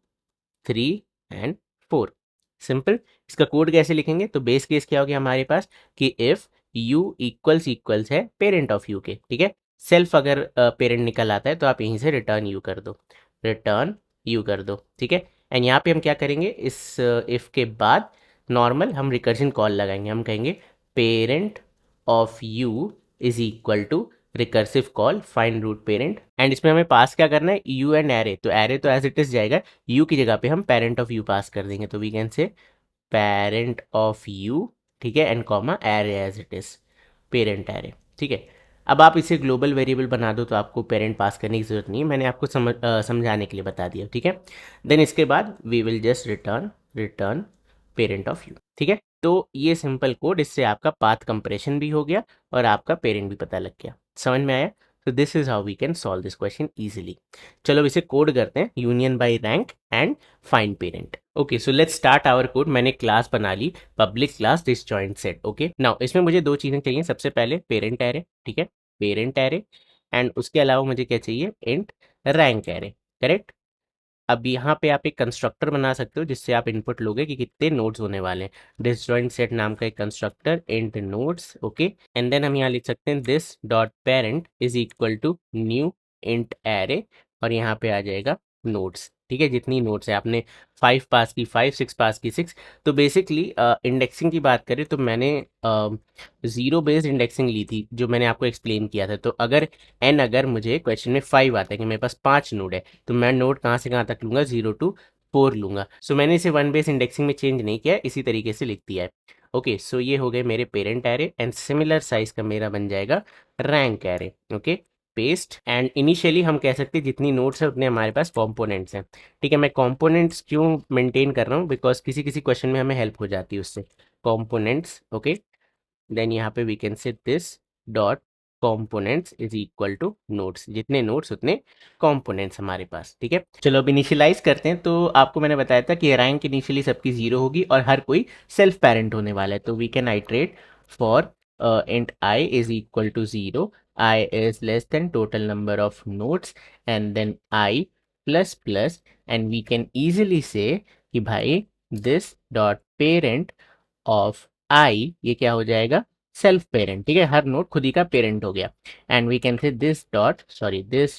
three and four. Simple. इसका कोड कैसे लिखेंगे, तो बेस केस क्या हो गया हमारे पास कि इफ यू इक्वल्स इक्वल्स है पेरेंट ऑफ यू के, ठीक है। सेल्फ अगर पेरेंट निकल आता है तो आप यहीं से रिटर्न यू कर दो, रिटर्न यू कर दो, ठीक है। एंड यहाँ पे हम क्या करेंगे, इस इफ के बाद नॉर्मल हम रिकर्जन कॉल लगाएंगे, हम कहेंगे parent of u is equal to recursive call find root parent, and इसमें हमें पास क्या करना है, यू एंड एरे, तो एरे तो एज इट इज जाएगा, यू की जगह पे हम पेरेंट ऑफ यू पास कर देंगे, तो we can say parent of u, ठीक है, and comma array as it is, parent array, ठीक है। अब आप इसे ग्लोबल वेरिएबल बना दो तो आपको पेरेंट पास करने की जरूरत नहीं है, मैंने आपको समझाने के लिए बता दिया, ठीक है। देन इसके बाद we will just return return parent of u, ठीक है। तो ये सिंपल कोड, इससे आपका पाथ कंप्रेशन भी हो गया और आपका पेरेंट भी पता लग गया। समझ में आया। तो this is how we can solve this question easily. चलो अब इसे कोड करते हैं, union by rank and find parent. Okay, so let's start our code. मैंने क्लास बना ली, public class disjoint set. Okay, now इसमें मुझे दो चीजें चाहिए, सबसे पहले पेरेंट एरे, ठीक है, पेरेंट एरे, एंड उसके अलावा मुझे क्या चाहिए, इंट रैंक एरे, करेक्ट। अब यहाँ पे आप एक कंस्ट्रक्टर बना सकते हो जिससे आप इनपुट लोगे कि कितने नोड्स होने वाले हैं। डिसजॉइंट सेट नाम का एक constructor, int nodes, okay. And then हम यहाँ लिख सकते हैं this dot parent is equal to new int array, और यहाँ पे आ जाएगा नोड्स, ठीक है, जितनी नोड्स है। आपने फाइव पास की फाइव, सिक्स पास की सिक्स। तो बेसिकली इंडेक्सिंग की बात करें तो मैंने ज़ीरो बेस्ड इंडेक्सिंग ली थी, जो मैंने आपको एक्सप्लेन किया था। तो अगर एन, अगर मुझे क्वेश्चन में फाइव आता है कि मेरे पास पांच नोड है, तो मैं नोड कहाँ से कहाँ तक लूंगा, जीरो टू फोर लूंगा। सो मैंने इसे वन बेस इंडेक्सिंग में चेंज नहीं किया है, इसी तरीके से लिख दिया है। ओके, सो ये हो गए मेरे parent array, and similar size का मेरा बन जाएगा rank array. Okay, paste, and initially हम कह सकते हैं जितनी नोड्स है उतने हमारे पास कंपोनेंट्स हैं, ठीक है। मैं कंपोनेंट्स क्यों मेंटेन कर रहा हूँ, बिकॉज किसी किसी क्वेश्चन में हमें हेल्प हो जाती है उससे, कंपोनेंट्स। ओके, देन यहाँ पे we can say this dot components is equal to nodes, जितने नोड्स उतने कंपोनेंट्स हमारे पास, ठीक है। चलो अब इनिशियलाइज करते हैं। तो आपको मैंने बताया था कि रैंक इनिशियली सबकी जीरो होगी और हर कोई सेल्फ पेरेंट होने वाला है, तो we can iterate for int I is equal to zero, I is less than total number of nodes, and then I plus plus, and we can easily say कि भाई this dot parent of I, ये क्या हो जाएगा, self parent, ठीक है, हर node खुद ही का पेरेंट हो गया। And we can say this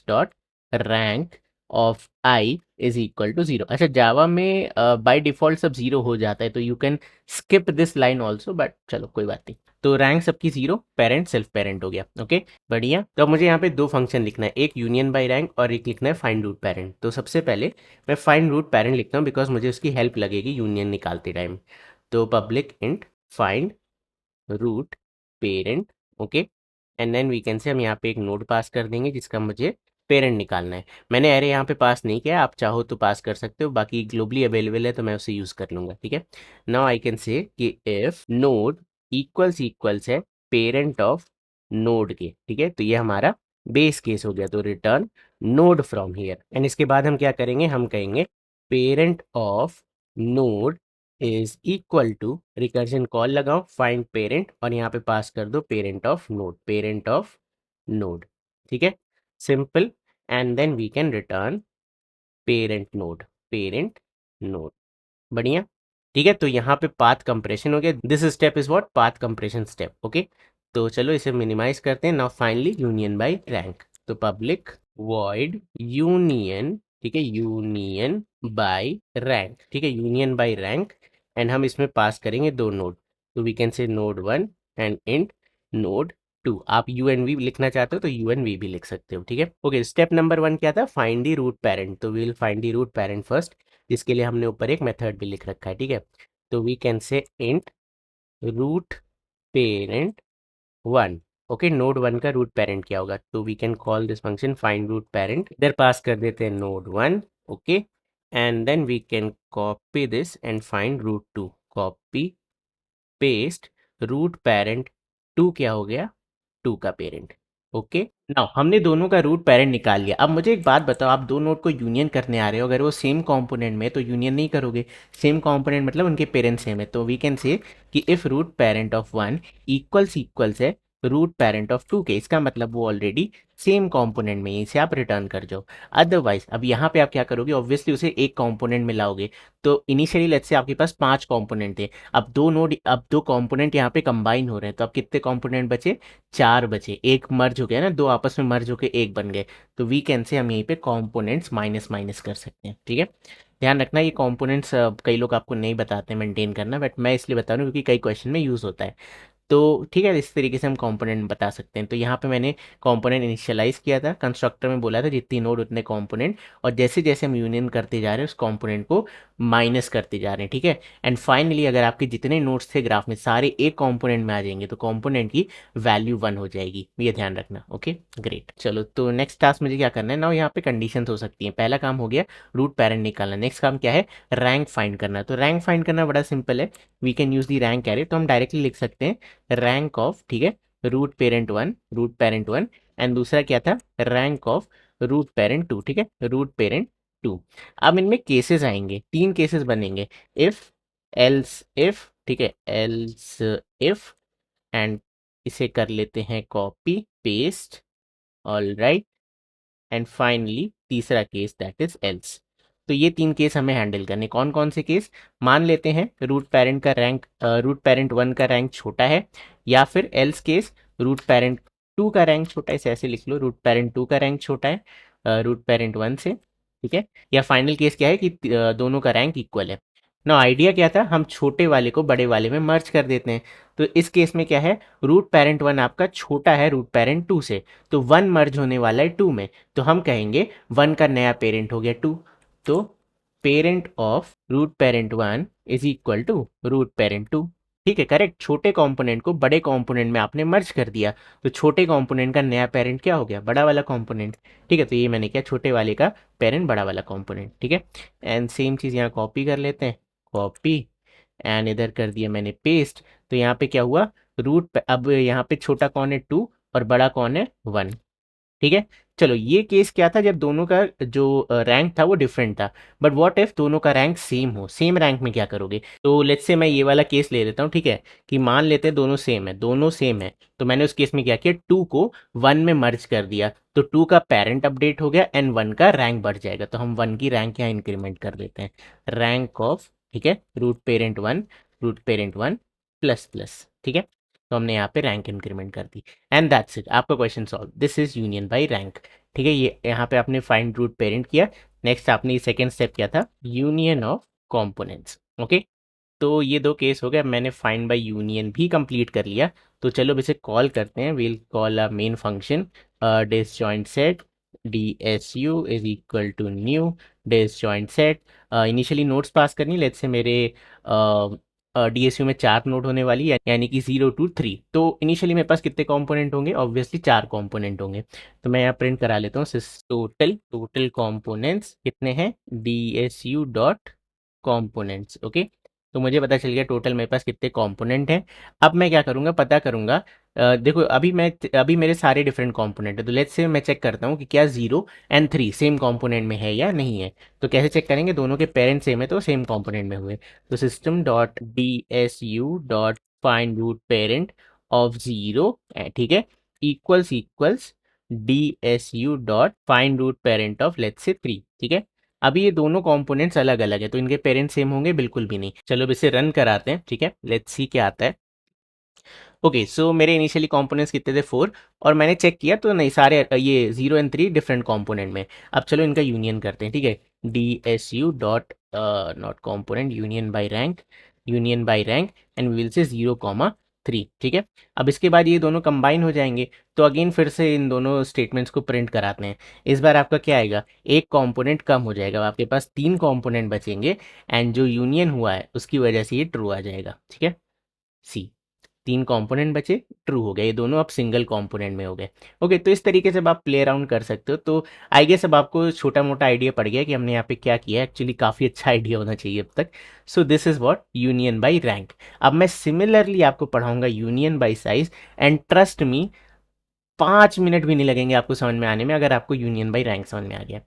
dot rank of I is equal to zero. अच्छा, जावा में बाय डिफॉल्ट सब जीरो हो जाता है, तो you can skip this line also, but चलो कोई बात नहीं। तो रैंक सबकी जीरो, पेरेंट सेल्फ पेरेंट हो गया। ओके, बढ़िया। तो अब मुझे यहाँ पे दो फंक्शन लिखना है, एक यूनियन बाय रैंक और एक लिखना है फाइंड रूट पेरेंट। तो सबसे पहले मैं फाइंड रूट पेरेंट लिखता हूँ, बिकॉज मुझे उसकी हेल्प लगेगी यूनियन निकालते टाइम। तो public int find root parent, okay, and then we can say हम यहाँ पे एक नोड पास कर देंगे जिसका मुझे पेरेंट निकालना है। मैंने एरे यहाँ पे पास नहीं किया, आप चाहो तो पास कर सकते हो, बाकी ग्लोबली अवेलेबल है तो मैं उसे यूज कर लूंगा, ठीक है। नाउ आई कैन से कि इफ नोड इक्वल्स है पेरेंट ऑफ नोड के, ठीक है, तो ये हमारा बेस केस हो गया, तो return node from here. And इसके बाद हम क्या करेंगे, हम कहेंगे parent of node is equal to, recursion call लगाओ, फाइंड पेरेंट, और यहाँ पे पास कर दो parent of node, parent of node, ठीक है, simple. And then we can return parent node, parent node, बढ़िया, ठीक है। तो यहाँ पे पाथ कंप्रेशन हो गया, this step is what, path compression step. Okay, तो चलो इसे मिनिमाइज करते हैं। Now finally union by rank, तो पब्लिक वॉइड यूनियन ठीक है, यूनियन बाय रैंक, ठीक है, यूनियन बाय रैंक। एंड हम इसमें पास करेंगे दो नोड, तो we can say node one and int node two. आप यू एन वी लिखना चाहते हो तो यू एन वी भी लिख सकते हो, ठीक है। ओके, स्टेप नंबर वन क्या था, फाइंड दी रूट पेरेंट। तो we will find the root parent first, जिसके लिए हमने ऊपर एक मेथड भी लिख रखा है, ठीक है। तो we can say int root parent one. Okay, node one का रूट पेरेंट क्या होगा, तो we can call this function find root parent, इधर पास कर देते हैं node one. Okay, and then we can copy this and find root two. Copy paste root parent two क्या हो गया, टू का पेरेंट। ओके, नाउ हमने दोनों का रूट पेरेंट निकाल लिया। अब मुझे एक बात बताओ, आप दो नोड को यूनियन करने आ रहे हो, अगर वो सेम कंपोनेंट में तो यूनियन नहीं करोगे। सेम कंपोनेंट मतलब उनके पेरेंट सेम है, तो वी कैन से कि if root parent of one equals है रूट पेरेंट ऑफ टू के, इसका मतलब वो ऑलरेडी सेम कंपोनेंट में है, इसे आप रिटर्न कर जाओ। अदरवाइज अब यहाँ पे आप क्या करोगे, ऑब्वियसली उसे एक कंपोनेंट में लाओगे। तो इनिशियली लेट्स से आपके पास पांच कंपोनेंट थे, अब दो कंपोनेंट यहाँ पे कंबाइन हो रहे हैं, तो अब कितने कंपोनेंट बचे, चार बचे। एक मर्ज हो गया ना, दो आपस में मर्ज होके एक बन गए। तो वी कैन से हम यहीं पे कंपोनेंट्स माइनस माइनस कर सकते हैं, ठीक है। ध्यान रखना ये कंपोनेंट्स कई लोग आपको नहीं बताते मेंटेन करना, बट मैं इसलिए बता रहा हूँ क्योंकि कई क्वेश्चन में यूज़ होता है। तो ठीक है, इस तरीके से हम कंपोनेंट बता सकते हैं। तो यहाँ पे मैंने कंपोनेंट इनिशियलाइज किया था, कंस्ट्रक्टर में बोला था जितनी नोड उतने कंपोनेंट, और जैसे जैसे हम यूनियन करते जा रहे हैं उस कंपोनेंट को माइनस करते जा रहे हैं, ठीक है। एंड फाइनली अगर आपके जितने नोड्स थे ग्राफ में सारे एक कंपोनेंट में आ जाएंगे तो कंपोनेंट की वैल्यू वन हो जाएगी, ये ध्यान रखना। Okay, great. चलो, तो नेक्स्ट टास्क मुझे क्या करना है ना, यहाँ पे कंडीशंस हो सकती हैं। पहला काम हो गया रूट पेरेंट निकालना, नेक्स्ट काम क्या है, रैंक फाइंड करना। तो रैंक फाइंड करना बड़ा सिंपल है, we can use the rank array. तो हम डायरेक्टली लिख सकते हैं रैंक ऑफ, ठीक है, रूट पेरेंट वन। एंड दूसरा क्या था, rank of root parent two, ठीक है, रूट पेरेंट टू। अब इनमें केसेस आएंगे, तीन केसेस बनेंगे, इफ, एल्स इफ, ठीक है, एल्स इफ। एंड इसे कर लेते हैं copy paste, all right. And finally तीसरा केस दैट इज एल्स। तो ये तीन केस हमें हैंडल करने, कौन कौन से केस, मान लेते हैं रूट पेरेंट वन का रैंक छोटा है, या फिर else case root parent two का रैंक छोटा है, इसे ऐसे लिख लो, रूट पेरेंट टू का रैंक छोटा है रूट पेरेंट वन से, ठीक है। या फाइनल केस क्या है कि दोनों का रैंक इक्वल है। ना आइडिया क्या था, हम छोटे वाले को बड़े वाले में मर्ज कर देते हैं। तो इस केस में क्या है, रूट पेरेंट वन आपका छोटा है रूट पेरेंट टू से, तो वन मर्ज होने वाला है टू में, तो हम कहेंगे वन का नया पेरेंट हो गया टू। तो parent of root parent one is equal to root parent two, ठीक है, करेक्ट। छोटे कंपोनेंट को बड़े कंपोनेंट में आपने मर्ज कर दिया, तो छोटे कंपोनेंट का नया पेरेंट क्या हो गया, बड़ा वाला कंपोनेंट, ठीक है। तो ये मैंने किया, छोटे वाले का पेरेंट बड़ा वाला कंपोनेंट, ठीक है। एंड सेम चीज़ यहाँ कॉपी कर लेते हैं, कॉपी, एंड इधर कर दिया मैंने पेस्ट। तो यहाँ पे क्या हुआ, अब यहाँ पे छोटा कौन है टू और बड़ा कौन है वन, ठीक है। चलो, ये केस क्या था, जब दोनों का जो रैंक था वो डिफरेंट था। बट व्हाट इफ दोनों का रैंक सेम हो, सेम रैंक में क्या करोगे, तो लेट्स से मैं ये वाला केस ले लेता हूँ, ठीक है, कि मान लेते हैं दोनों सेम है, दोनों सेम है। तो मैंने उस केस में क्या किया, टू को वन में मर्ज कर दिया, तो टू का पेरेंट अपडेट हो गया एंड वन का रैंक बढ़ जाएगा। तो हम वन की रैंक यहाँ इंक्रीमेंट कर देते हैं, रैंक ऑफ, ठीक है, root parent one plus plus, ठीक है। तो हमने यहाँ पे रैंक इंक्रीमेंट कर दी, एंड दैट्स इट, आपका question solve. This is union by rank, ठीक है। ये यहाँ पे आपने फाइंड रूट पेरेंट किया, नेक्स्ट आपने सेकेंड स्टेप किया था यूनियन ऑफ कंपोनेंट्स। ओके, तो ये दो केस हो गए, अब मैंने फाइंड बाय यूनियन भी कंप्लीट कर लिया। तो चलो अब इसे कॉल करते हैं, will call a main function disjoint set DSU is equal to new disjoint set. Initially notes pass करनी, लेट्स से मेरे DSU में चार नोड होने वाली है, यानी कि 0 to 3। तो इनिशियली मेरे पास कितने कंपोनेंट होंगे, ऑब्वियसली चार कंपोनेंट होंगे। तो मैं यहाँ प्रिंट करा लेता हूँ, टोटल कंपोनेंट्स कितने हैं, DSU डॉट कंपोनेंट्स। ओके, तो मुझे पता चल गया टोटल मेरे पास कितने कंपोनेंट हैं। अब मैं क्या करूँगा, पता करूँगा, देखो अभी मेरे सारे डिफरेंट कंपोनेंट है, तो लेट्स से मैं चेक करता हूँ कि क्या 0 and 3 सेम कंपोनेंट में है या नहीं है। तो कैसे चेक करेंगे, दोनों के पेरेंट सेम है तो सेम कंपोनेंट में हुए। तो system dot DSU dot find root parent of 0, ठीक है, equals DSU dot find root parent of let's say 3, ठीक है। अभी ये दोनों कंपोनेंट्स अलग अलग है, तो इनके पेरेंट्स सेम होंगे, बिल्कुल भी नहीं। चलो अब इसे रन कराते हैं, ठीक है, लेट्स सी क्या आता है। ओके, सो मेरे इनिशियली कंपोनेंट्स कितने थे 4, और मैंने चेक किया तो नहीं, सारे ये 0 एंड 3 डिफरेंट कंपोनेंट में। अब चलो इनका यूनियन करते हैं, ठीक है। DSU dot not component union by rank and we will say 0, 3, ठीक है। अब इसके बाद ये दोनों कंबाइन हो जाएंगे, तो अगेन फिर से इन दोनों स्टेटमेंट्स को प्रिंट कराते हैं। इस बार आपका क्या आएगा, एक कंपोनेंट कम हो जाएगा, आपके पास 3 कंपोनेंट बचेंगे, एंड जो यूनियन हुआ है उसकी वजह से ये ट्रू आ जाएगा, ठीक है। सी, 3 कंपोनेंट बचे, ट्रू हो गए, ये दोनों अब सिंगल कंपोनेंट में हो गए। ओके, तो इस तरीके से अब आप प्ले अराउंड कर सकते हो। तो आई गेस अब आपको छोटा मोटा आइडिया पड़ गया कि हमने यहाँ पे क्या किया है। एक्चुअली काफ़ी अच्छा आइडिया होना चाहिए अब तक। So this is what union by rank. अब मैं सिमिलरली आपको पढ़ाऊंगा union by size, and trust me 5 minute भी नहीं लगेंगे आपको समझ में आने में, अगर आपको यूनियन बाय रैंक समझ में आ गया।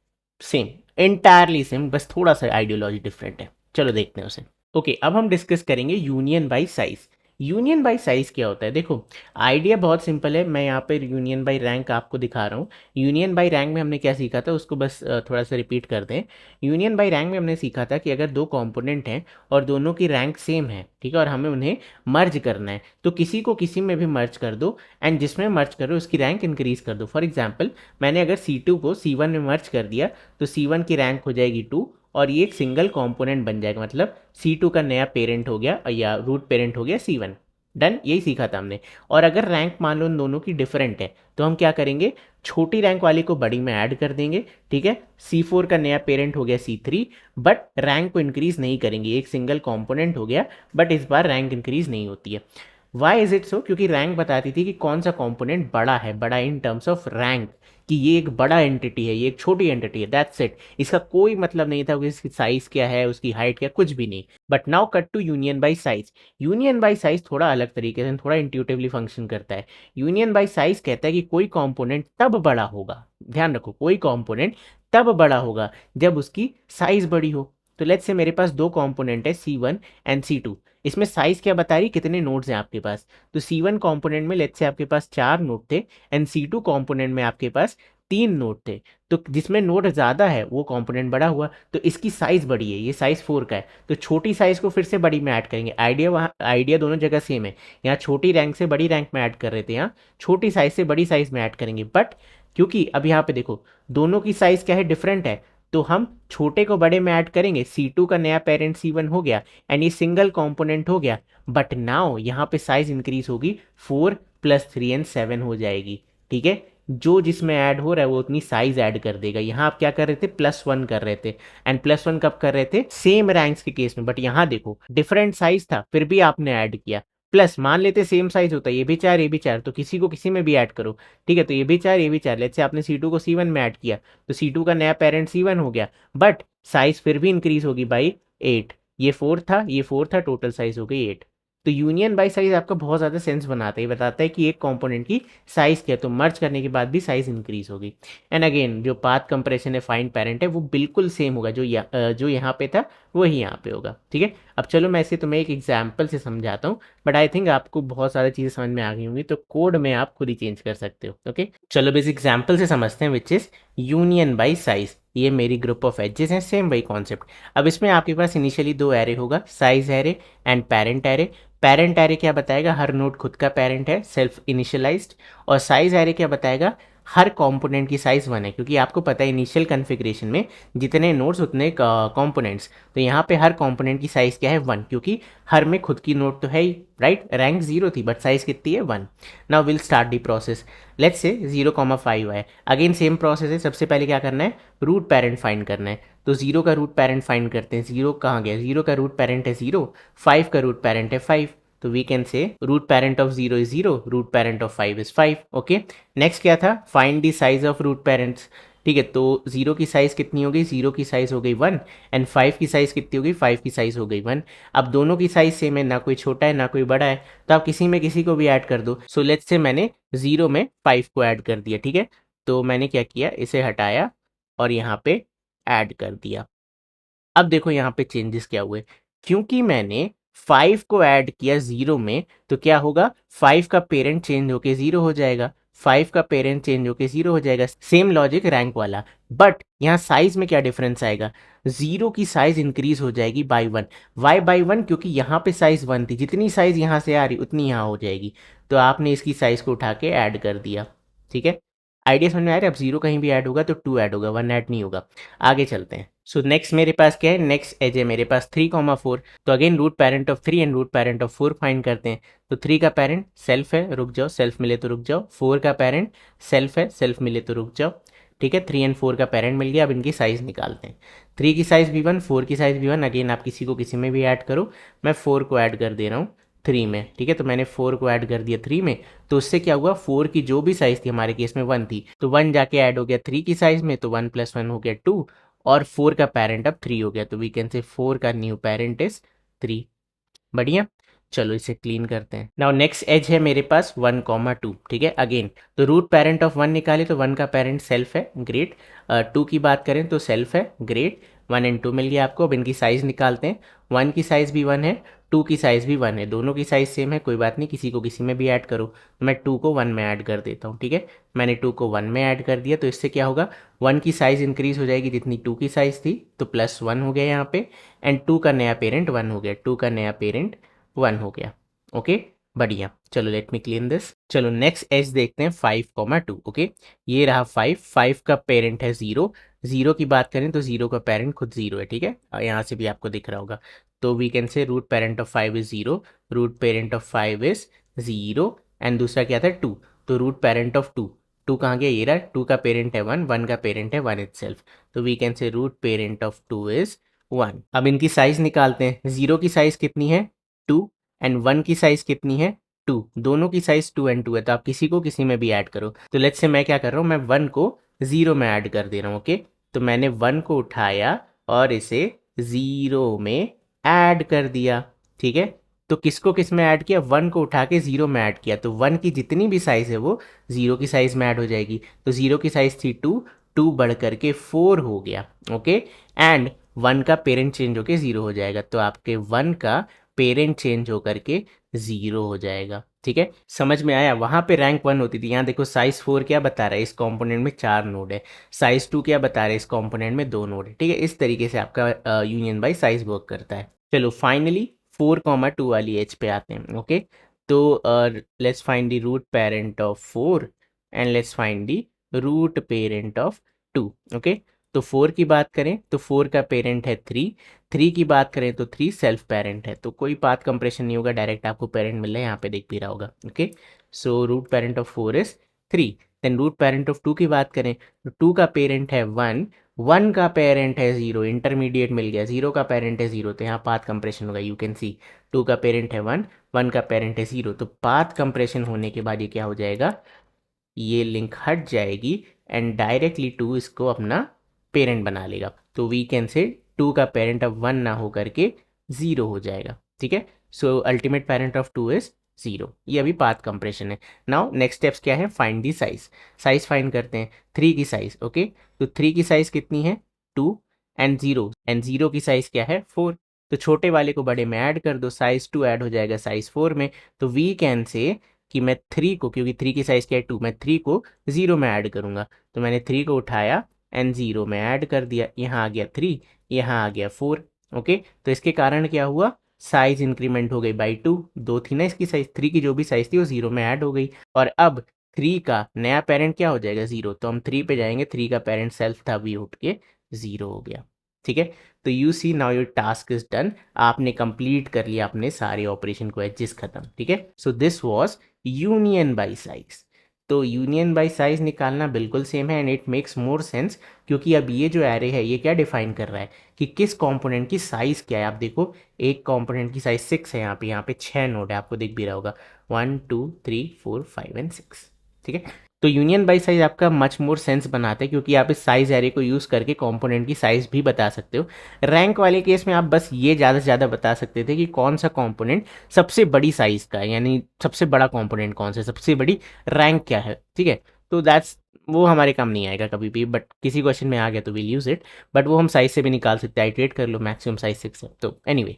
सेम, एंटायरली सेम, बस थोड़ा सा आइडियोलॉजी डिफरेंट है। चलो देखते हैं उसे। ओके, अब हम डिस्कस करेंगे union by size. Union by size क्या होता है, देखो आइडिया बहुत सिंपल है। मैं यहाँ पे यूनियन बाय रैंक आपको दिखा रहा हूँ। यूनियन बाय रैंक में हमने क्या सीखा था, उसको बस थोड़ा सा रिपीट कर दें। यूनियन बाय रैंक में हमने सीखा था कि अगर दो कंपोनेंट हैं और दोनों की रैंक सेम है, ठीक है, और हमें उन्हें मर्ज करना है, तो किसी को किसी में भी मर्ज कर दो, एंड जिसमें मर्ज करो उसकी रैंक इंक्रीज कर दो। फॉर एग्जाम्पल, मैंने अगर C2 को C1 में मर्ज कर दिया, तो C1 की रैंक हो जाएगी 2, और ये एक सिंगल कंपोनेंट बन जाएगा, मतलब C2 का नया पेरेंट हो गया, या रूट पेरेंट हो गया C1। डन, यही सीखा था हमने। और अगर रैंक मान लो उन दोनों की डिफरेंट है, तो हम क्या करेंगे, छोटी रैंक वाली को बड़ी में ऐड कर देंगे, ठीक है। C4 का नया पेरेंट हो गया C3, बट रैंक को इंक्रीज नहीं करेंगे, एक सिंगल कंपोनेंट हो गया, बट इस बार रैंक इंक्रीज नहीं होती है। वाई इज इट सो, क्योंकि रैंक बताती थी कि कौन सा कंपोनेंट बड़ा है, बड़ा इन टर्म्स ऑफ रैंक, कि ये एक बड़ा एंटिटी है, ये एक छोटी एंटिटी है, दैट्स इट। इसका कोई मतलब नहीं था कि इसकी साइज क्या है, उसकी हाइट क्या, कुछ भी नहीं। But now cut to union by size. Union by size थोड़ा अलग तरीके से, थोड़ा इंट्यूटिवली फंक्शन करता है। यूनियन बाय साइज कहता है कि कोई कंपोनेंट तब बड़ा होगा, ध्यान रखो, कोई कंपोनेंट तब बड़ा होगा जब उसकी साइज बड़ी हो। तो लेट्स से मेरे पास दो कंपोनेंट है C1 एंड C2। इसमें साइज क्या बता रही, कितने नोड्स हैं आपके पास। तो C1 कंपोनेंट में लेट्स से आपके पास 4 नोड थे, एंड C2 कंपोनेंट में आपके पास 3 नोड थे। तो जिसमें नोड ज़्यादा है वो कंपोनेंट बड़ा हुआ, तो इसकी साइज़ बड़ी है, ये साइज़ 4 का है, तो छोटी साइज़ को फिर से बड़ी में ऐड करेंगे। आइडिया वहाँ, आइडिया दोनों जगह सेम है। यहाँ छोटी रैंक से बड़ी रैंक में ऐड कर रहे थे, यहाँ छोटी साइज़ से बड़ी साइज़ में ऐड करेंगे। बट क्योंकि अब यहाँ पे देखो दोनों की साइज़ क्या है, डिफरेंट है, तो हम छोटे को बड़े में ऐड करेंगे। C2 का नया पेरेंट C1 हो गया, एंड ये सिंगल कंपोनेंट हो गया। बट नाउ यहाँ पे साइज इंक्रीज होगी, 4 + 3 एंड 7 हो जाएगी, ठीक है। जो जिसमें ऐड हो रहा है वो उतनी साइज ऐड कर देगा। यहाँ आप क्या कर रहे थे, +1 कर रहे थे, एंड +1 कब कर रहे थे, सेम रैंक्स के केस में। बट यहाँ देखो डिफरेंट साइज था, फिर भी आपने ऐड किया। प्लस मान लेते सेम साइज होता, ये भी 4 ये भी 4, तो किसी को किसी में भी ऐड करो, ठीक है। तो ये भी 4 ये भी 4, लेट्स से आपने C2 को C1 में ऐड किया, तो C2 का नया पेरेंट C1 हो गया, बट साइज फिर भी इंक्रीज होगी बाई 8। ये 4 था, ये 4 था, टोटल साइज हो गई 8। तो यूनियन बाई साइज आपका बहुत ज़्यादा सेंस बनाता है, ये बताता है कि एक कंपोनेंट की साइज क्या है, तो मर्ज करने के बाद भी साइज इंक्रीज होगी। एंड अगेन जो पाथ कंप्रेशन है, फाइंड पेरेंट है, वो बिल्कुल सेम होगा, जो यहाँ पे था वही यहाँ पे होगा, ठीक है। अब चलो मैं इसे तुम्हें एक एग्जाम्पल से समझाता हूँ, बट आई थिंक आपको बहुत सारी चीज़ें समझ में आ गई होंगी, तो कोड में आप खुद ही चेंज कर सकते हो। ओके, चलो बेस एग्जाम्पल से समझते हैं, which is union by size. ये मेरी ग्रुप ऑफ एजेस हैं, सेम वही कॉन्सेप्ट। अब इसमें आपके पास इनिशियली दो एरे होगा, size array and parent array. Parent array क्या बताएगा, हर नोड खुद का पेरेंट है, सेल्फ इनिशियलाइज्ड। और साइज एरे क्या बताएगा, हर कंपोनेंट की साइज 1 है, क्योंकि आपको पता है इनिशियल कन्फिग्रेशन में जितने नोड्स उतने कंपोनेंट्स, तो यहाँ पे हर कंपोनेंट की साइज क्या है, 1, क्योंकि हर में खुद की नोड तो है ही, राइट। रैंक 0 थी बट साइज कितनी है, 1। Now will start the process. Let's say 0,5 है, अगेन सेम प्रोसेस है। सबसे पहले क्या करना है, रूट पेरेंट फाइंड करना है। तो 0 का रूट पेरेंट फाइंड करते हैं। 0 कहाँ गया, 0 का रूट पेरेंट है 0, 5 का रूट पेरेंट है 5, तो we can say root parent of 0 is 0, root parent of 5 is 5। Okay, next क्या था, find the size of root parents, ठीक है। तो 0 की साइज कितनी हो गई, 0 की साइज हो गई 1, एंड 5 की साइज कितनी हो गई, 5 की साइज हो गई 1। अब दोनों की साइज सेम है, ना कोई छोटा है ना कोई बड़ा है, तो आप किसी में किसी को भी ऐड कर दो। सो लेट्स से मैंने 0 में 5 को ऐड कर दिया, ठीक है। तो मैंने क्या किया, इसे हटाया और यहाँ पे ऐड कर दिया। अब देखो यहाँ पे चेंजेस क्या हुए, क्योंकि मैंने 5 को ऐड किया 0 में, तो क्या होगा, 5 का पेरेंट चेंज होके 0 हो जाएगा। 5 का पेरेंट चेंज होके 0 हो जाएगा, सेम लॉजिक रैंक वाला। बट यहाँ साइज में क्या डिफरेंस आएगा, 0 की साइज इंक्रीज हो जाएगी बाई 1। वाई बाई 1, क्योंकि यहाँ पे साइज 1 थी, जितनी साइज यहाँ से आ रही उतनी यहाँ हो जाएगी, तो आपने इसकी साइज को उठा के ऐड कर दिया। ठीक है, आइडिया समझ में आ रहा है। अब 0 कहीं भी ऐड होगा तो 2 ऐड होगा, 1 ऐड नहीं होगा। आगे चलते हैं। सो नेक्स्ट मेरे पास क्या है, नेक्स्ट एज है मेरे पास 3,4। तो again root parent of 3 and root parent of 4 find करते हैं। तो 3 का पेरेंट सेल्फ है, रुक जाओ, सेल्फ मिले तो रुक जाओ। 4 का पेरेंट सेल्फ है, सेल्फ मिले तो रुक जाओ। ठीक है, 3 एंड 4 का पेरेंट मिल गया। अब इनकी साइज निकालते हैं। 3 की साइज भी 1, 4 की साइज भी 1। अगेन आप किसी को किसी में भी ऐड करो, मैं 4 को ऐड कर दे रहा हूँ 3 में। ठीक है, तो मैंने 4 को ऐड कर दिया 3 में। तो उससे क्या हुआ, 4 की जो भी साइज थी, हमारे केस में 1 थी, तो 1 जाके ऐड हो गया 3 की साइज में, तो 1 + 1 हो गया 2। और 4 का पेरेंट अब 3 हो गया, तो वी कैन से 4 का न्यू पेरेंट इज 3। बढ़िया, चलो इसे क्लीन करते हैं। नाउ नेक्स्ट एज है मेरे पास 1,2। ठीक है, अगेन तो रूट पेरेंट ऑफ 1 निकाले तो 1 का पेरेंट सेल्फ है, ग्रेट। 2 की बात करें तो सेल्फ है, ग्रेट। 1 एंड 2 मिल गया आपको। अब इनकी साइज निकालते हैं। 1 की साइज भी 1 है, 2 की साइज भी 1 है, दोनों की साइज सेम है, कोई बात नहीं, किसी को किसी में भी ऐड करो। तो मैं 2 को 1 में ऐड कर देता हूँ। ठीक है, मैंने 2 को 1 में ऐड कर दिया, तो इससे क्या होगा, 1 की साइज इंक्रीज हो जाएगी जितनी 2 की साइज थी, तो +1 हो गया यहाँ पे। एंड 2 का नया पेरेंट 1 हो गया, 2 का नया पेरेंट 1 हो गया। ओके, बढ़िया। चलो लेट मी क्लीन दिस। चलो नेक्स्ट एज देखते हैं 5,2। ओके, ये रहा 5, 5 का पेरेंट है 0। 0 की बात करें तो 0 का पेरेंट खुद 0 है। ठीक है, यहाँ से भी आपको दिख रहा होगा। तो we can say root parent of 5 is 0, root parent of 5 is 0। And दूसरा क्या था 2, तो रूट पेरेंट ऑफ 2, 2 कहाँ गया, ये रहा। 2 का पेरेंट है 1, 1 का पेरेंट है 1 इटसेल्फ, तो we can say root parent of 2 is 1। अब इनकी साइज निकालते हैं। 0 की साइज कितनी है 2, एंड 1 की साइज कितनी है 2, दोनों की साइज 2 एंड 2 है, तो आप किसी को किसी में भी ऐड करो। तो लेट्स से मैं क्या कर रहा हूँ, मैं 1 को 0 में ऐड कर दे रहा हूँ। ओके, तो मैंने 1 को उठाया और इसे 0 में ऐड कर दिया। ठीक है, तो किसको किस में ऐड किया, 1 को उठा के 0 में ऐड किया, तो 1 की जितनी भी साइज है वो 0 की साइज में ऐड हो जाएगी। तो 0 की साइज थी 2, 2 बढ़ करके 4 हो गया। ओके, एंड 1 का पेरेंट चेंज होके 0 हो जाएगा, तो आपके 1 का पेरेंट चेंज होकर के 0 हो जाएगा। ठीक है, समझ में आया। वहां पे रैंक 1 होती थी, यहाँ देखो साइज 4 क्या बता रहा है, इस कंपोनेंट में 4 नोड है। साइज 2 क्या बता रहा है, इस कंपोनेंट में 2 नोड है। ठीक है, इस तरीके से आपका यूनियन बाय साइज वर्क करता है। चलो फाइनली 4,2 वाली एज पे आते हैं। ओके, तो let's find the root parent of 4 and let's find the root parent of 2। Okay, तो 4 की बात करें तो 4 का पेरेंट है 3, 3 की बात करें तो 3 सेल्फ पेरेंट है, तो कोई पाथ कंप्रेशन नहीं होगा, डायरेक्ट आपको पेरेंट मिल रहा है, यहाँ पे दिख भी रहा होगा। Okay, so root parent of 4 is 3। Then root parent of 2 की बात करें तो 2 का पेरेंट है 1, 1 का पेरेंट है 0, इंटरमीडिएट मिल गया, 0 का पेरेंट है 0, तो यहाँ पाथ कंप्रेशन होगा। यू कैन सी 2 का पेरेंट है 1, 1 का पेरेंट है 0, तो पाथ कंप्रेशन होने के बाद ये क्या हो जाएगा, ये लिंक हट जाएगी एंड डायरेक्टली 2 इसको अपना पेरेंट बना लेगा। तो वी कैन से 2 का पेरेंट अब 1 ना हो करके 0 हो जाएगा। ठीक है, सो अल्टीमेट पेरेंट ऑफ 2 इज 0। ये अभी पाथ कंप्रेशन है। नाउ नेक्स्ट स्टेप्स क्या है, find the size. Size find करते हैं 3 की साइज। ओके, तो 3 की साइज कितनी है 2 एंड 0, एंड 0 की साइज क्या है 4, तो छोटे वाले को बड़े में ऐड कर दो, साइज 2 ऐड हो जाएगा साइज 4 में। तो वी कैन से कि मैं 3 को, क्योंकि 3 की साइज क्या है 2, मैं 3 को 0 में ऐड करूंगा, तो मैंने 3 को उठाया एंड 0 में ऐड कर दिया, यहाँ आ गया 3, यहाँ आ गया 4। ओके, तो इसके कारण क्या हुआ, साइज इंक्रीमेंट हो गई बाई 2, 2 थी ना इसकी साइज, 3 की जो भी साइज थी वो 0 में ऐड हो गई। और अब 3 का नया पेरेंट क्या हो जाएगा 0, तो हम 3 पे जाएंगे, 3 का पेरेंट सेल्फ था, भी उठ के 0 हो गया। ठीक है, तो you see now your task is done, आपने कंप्लीट कर लिया अपने सारे ऑपरेशन को, एडजस्ट खत्म। ठीक है, so this was union by size. तो यूनियन बाय साइज निकालना बिल्कुल सेम है and it makes more sense, क्योंकि अब ये जो एरे है ये क्या डिफाइन कर रहा है कि किस कंपोनेंट की साइज क्या है। आप देखो एक कंपोनेंट की साइज 6 है, यहाँ पे 6 नोड है, आपको दिख भी रहा होगा 1 2 3 4 5 एंड 6। ठीक है, तो यूनियन बाय साइज आपका मच मोर सेंस बनाता है, क्योंकि आप इस साइज एरे को यूज़ करके कंपोनेंट की साइज भी बता सकते हो। रैंक वाले केस में आप बस ये ज़्यादा से ज़्यादा बता सकते थे कि कौन सा कंपोनेंट सबसे बड़ी साइज का है, यानी सबसे बड़ा कंपोनेंट कौन सा है, सबसे बड़ी रैंक क्या है। ठीक है, तो दैट्स वो हमारे काम नहीं आएगा कभी भी, बट किसी क्वेश्चन में आ गया तो विल यूज़ इट। बट वो हम साइज से भी निकाल सकते हैं, आइट्रेट कर लो, मैक्सिमम साइज 6 है। तो एनीवे,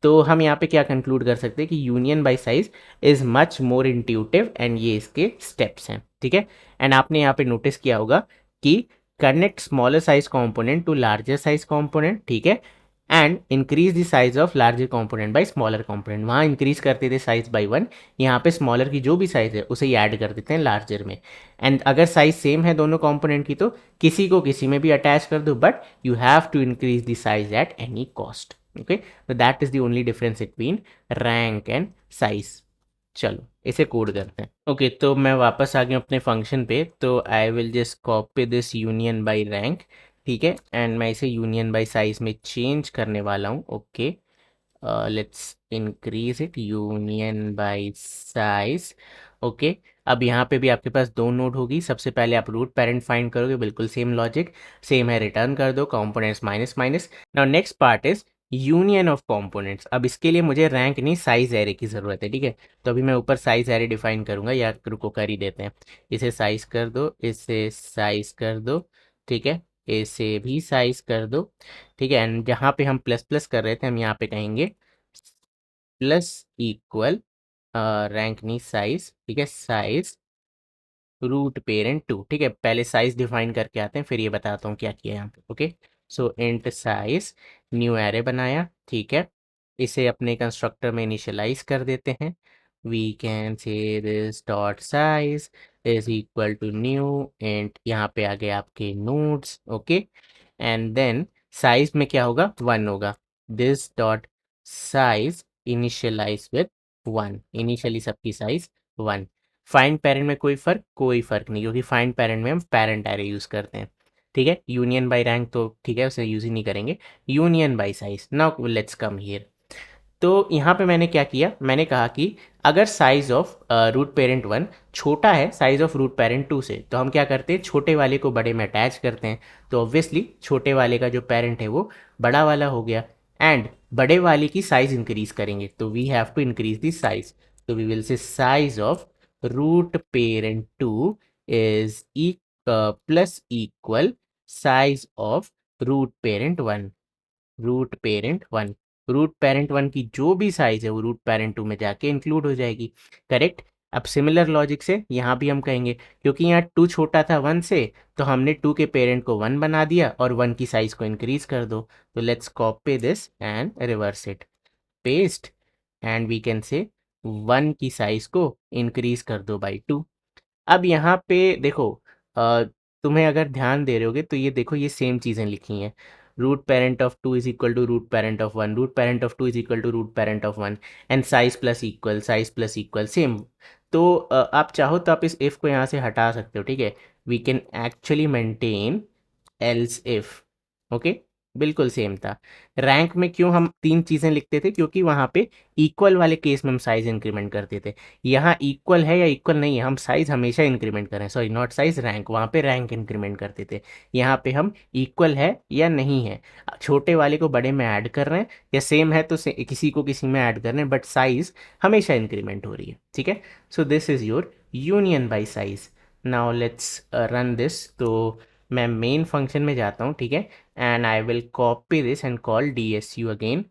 तो हम यहाँ पे क्या कंक्लूड कर सकते हैं कि union by size is much more intuitive, and ये इसके स्टेप्स हैं, ठीक है। एंड आपने यहाँ पे नोटिस किया होगा कि connect smaller size component to larger size component, ठीक है, and increase the size of larger component by smaller component. वहाँ इंक्रीज करते थे साइज बाय 1, यहाँ पे स्मॉलर की जो भी साइज है उसे ही ऐड कर देते हैं लार्जर में। एंड अगर साइज सेम है दोनों कंपोनेंट की तो किसी को किसी में भी अटैच कर दो, but you have to increase the size at any cost. Okay, तो that is the only difference between rank and size. चलो इसे कोड करते हैं। ओके, तो मैं वापस आ गया अपने फंक्शन पे, तो I will just copy this union by rank, ठीक है, एंड मैं इसे यूनियन बाय साइज में चेंज करने वाला हूँ। Okay, let's increase it, union by size. Okay, अब यहाँ पे भी आपके पास दो नोड होगी। सबसे पहले आप रूट पेरेंट फाइंड करोगे, बिल्कुल सेम लॉजिक, सेम है, रिटर्न कर दो components minus minus. Now next part is union of components. अब इसके लिए मुझे रैंक नहीं साइज एरे की ज़रूरत है, ठीक है। तो अभी मैं ऊपर साइज एरे डिफाइन करूंगा, या रुको कर ही देते हैं। इसे साइज कर दो, इसे साइज कर दो, ठीक है, इसे भी साइज कर दो, ठीक है। एंड जहाँ पे हम प्लस प्लस कर रहे थे, हम यहाँ पे कहेंगे प्लस इक्वल रैंक नहीं साइज, ठीक है, साइज रूट पेरेंट टू, ठीक है। पहले साइज डिफाइन करके आते हैं, फिर ये बताता हूँ क्या किया यहाँ पे। ओके, सो इंट साइज, न्यू एरे बनाया, ठीक है। इसे अपने कंस्ट्रक्टर में इनिशियलाइज कर देते हैं। We can say this dot size is equal to new int, यहाँ पे आ गए आपके nodes. Okay, and then size में क्या होगा, 1 होगा। This dot size initialize with 1, initially सबकी साइज 1। फाइंड पेरेंट में कोई फर्क नहीं, क्योंकि फाइंड पेरेंट में हम पेरेंट एरे यूज करते हैं, ठीक है। यूनियन बाय रैंक तो ठीक है, उसे यूज ही नहीं करेंगे। Union by size, now let's come here. तो यहाँ पे मैंने क्या किया, मैंने कहा कि अगर साइज ऑफ रूट पेरेंट 1 छोटा है साइज ऑफ रूट पेरेंट 2 से, तो हम क्या करते हैं, छोटे वाले को बड़े में अटैच करते हैं। तो ऑब्वियसली छोटे वाले का जो पेरेंट है वो बड़ा वाला हो गया, एंड बड़े वाले की साइज इंक्रीज करेंगे, तो we have to increase the size. तो we will say size of root parent 2 is plus equal size of root parent 1। Root parent 1, root parent 1 की जो भी साइज है वो रूट पेरेंट 2 में जाके इंक्लूड हो जाएगी, करेक्ट। अब सिमिलर लॉजिक से यहाँ भी हम कहेंगे, क्योंकि यहाँ 2 छोटा था 1 से, तो हमने 2 के पेरेंट को 1 बना दिया और 1 की साइज को इंक्रीज कर दो। तो let's copy this and reverse it, paste, and we can say 1 की साइज को इंक्रीज कर दो बाई 2। अब यहाँ पे देखो, अ, तुम्हें अगर ध्यान दे रहे होगे तो ये देखो, ये सेम चीज़ें लिखी हैं। Root parent of 2 is equal to root parent of 1, root parent of 2 is equal to root parent of 1, and size plus equal same. तो आप चाहो तो आप इस इफ को यहाँ से हटा सकते हो, ठीक है। We can actually maintain else if. Okay, बिल्कुल सेम था। रैंक में क्यों हम तीन चीज़ें लिखते थे, क्योंकि वहाँ पे इक्वल वाले केस में हम साइज इंक्रीमेंट करते थे। यहाँ इक्वल है या इक्वल नहीं है, हम साइज हमेशा इंक्रीमेंट करें, सॉरी नॉट साइज, रैंक, वहाँ पे रैंक इंक्रीमेंट करते थे। यहाँ पे हम इक्वल है या नहीं है, छोटे वाले को बड़े में ऐड कर रहे हैं, या सेम है तो किसी को किसी में ऐड कर रहे हैं, बट साइज हमेशा इंक्रीमेंट हो रही है, ठीक है। So this is your union by size. Now let's run this. तो मैं मेन फंक्शन में जाता हूँ, ठीक है, and I will copy this and call DSU again.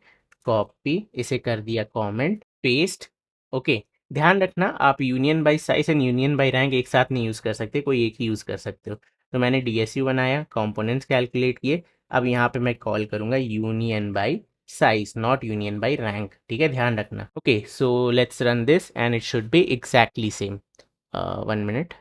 Copy, इसे कर दिया कमेंट, पेस्ट। ओके, ध्यान रखना आप union by size and union by rank एक साथ नहीं यूज़ कर सकते, कोई एक ही यूज़ कर सकते हो। तो मैंने DSU बनाया, कंपोनेंट्स कैलकुलेट किए। अब यहाँ पे मैं कॉल करूँगा union by size, not union by rank, ठीक है, ध्यान रखना। Okay, so let's run this and it should be exactly same. 1 minute,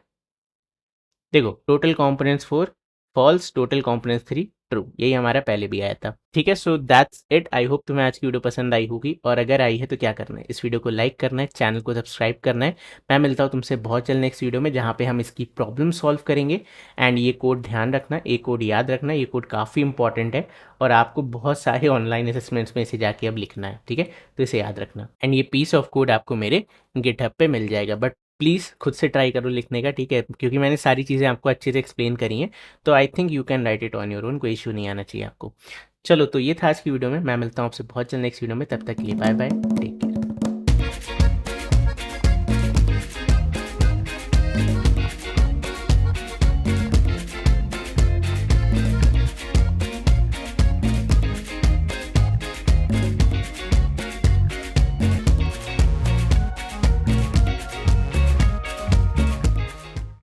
देखो, total components 4 false, total components 3 true, यही हमारा पहले भी आया था, ठीक है। So that's it. I hope तुम्हें आज की वीडियो पसंद आई होगी, और अगर आई है तो क्या करना है, इस वीडियो को लाइक करना है, चैनल को सब्सक्राइब करना है। मैं मिलता हूँ तुमसे बहुत जल्द नेक्स्ट वीडियो में, जहाँ पे हम इसकी प्रॉब्लम सॉल्व करेंगे। एंड ये कोड ध्यान रखना, ये कोड याद रखना, ये कोड काफ़ी इंपॉर्टेंट है, और आपको बहुत सारे ऑनलाइन असेसमेंट्स में इसे जाके अब लिखना है, ठीक है। तो इसे याद रखना, एंड ये पीस ऑफ कोड आपको मेरे गिटहब पे मिल जाएगा, बट प्लीज़ खुद से ट्राई करो लिखने का, ठीक है, क्योंकि मैंने सारी चीज़ें आपको अच्छे से एक्सप्लेन करी हैं। तो I think you can write it on your own, कोई इशू नहीं आना चाहिए आपको। चलो, तो ये था आज की वीडियो में, मैं मिलता हूँ आपसे बहुत जल्द नेक्स्ट वीडियो में, तब तक के लिए बाय बाय, टेक केयर।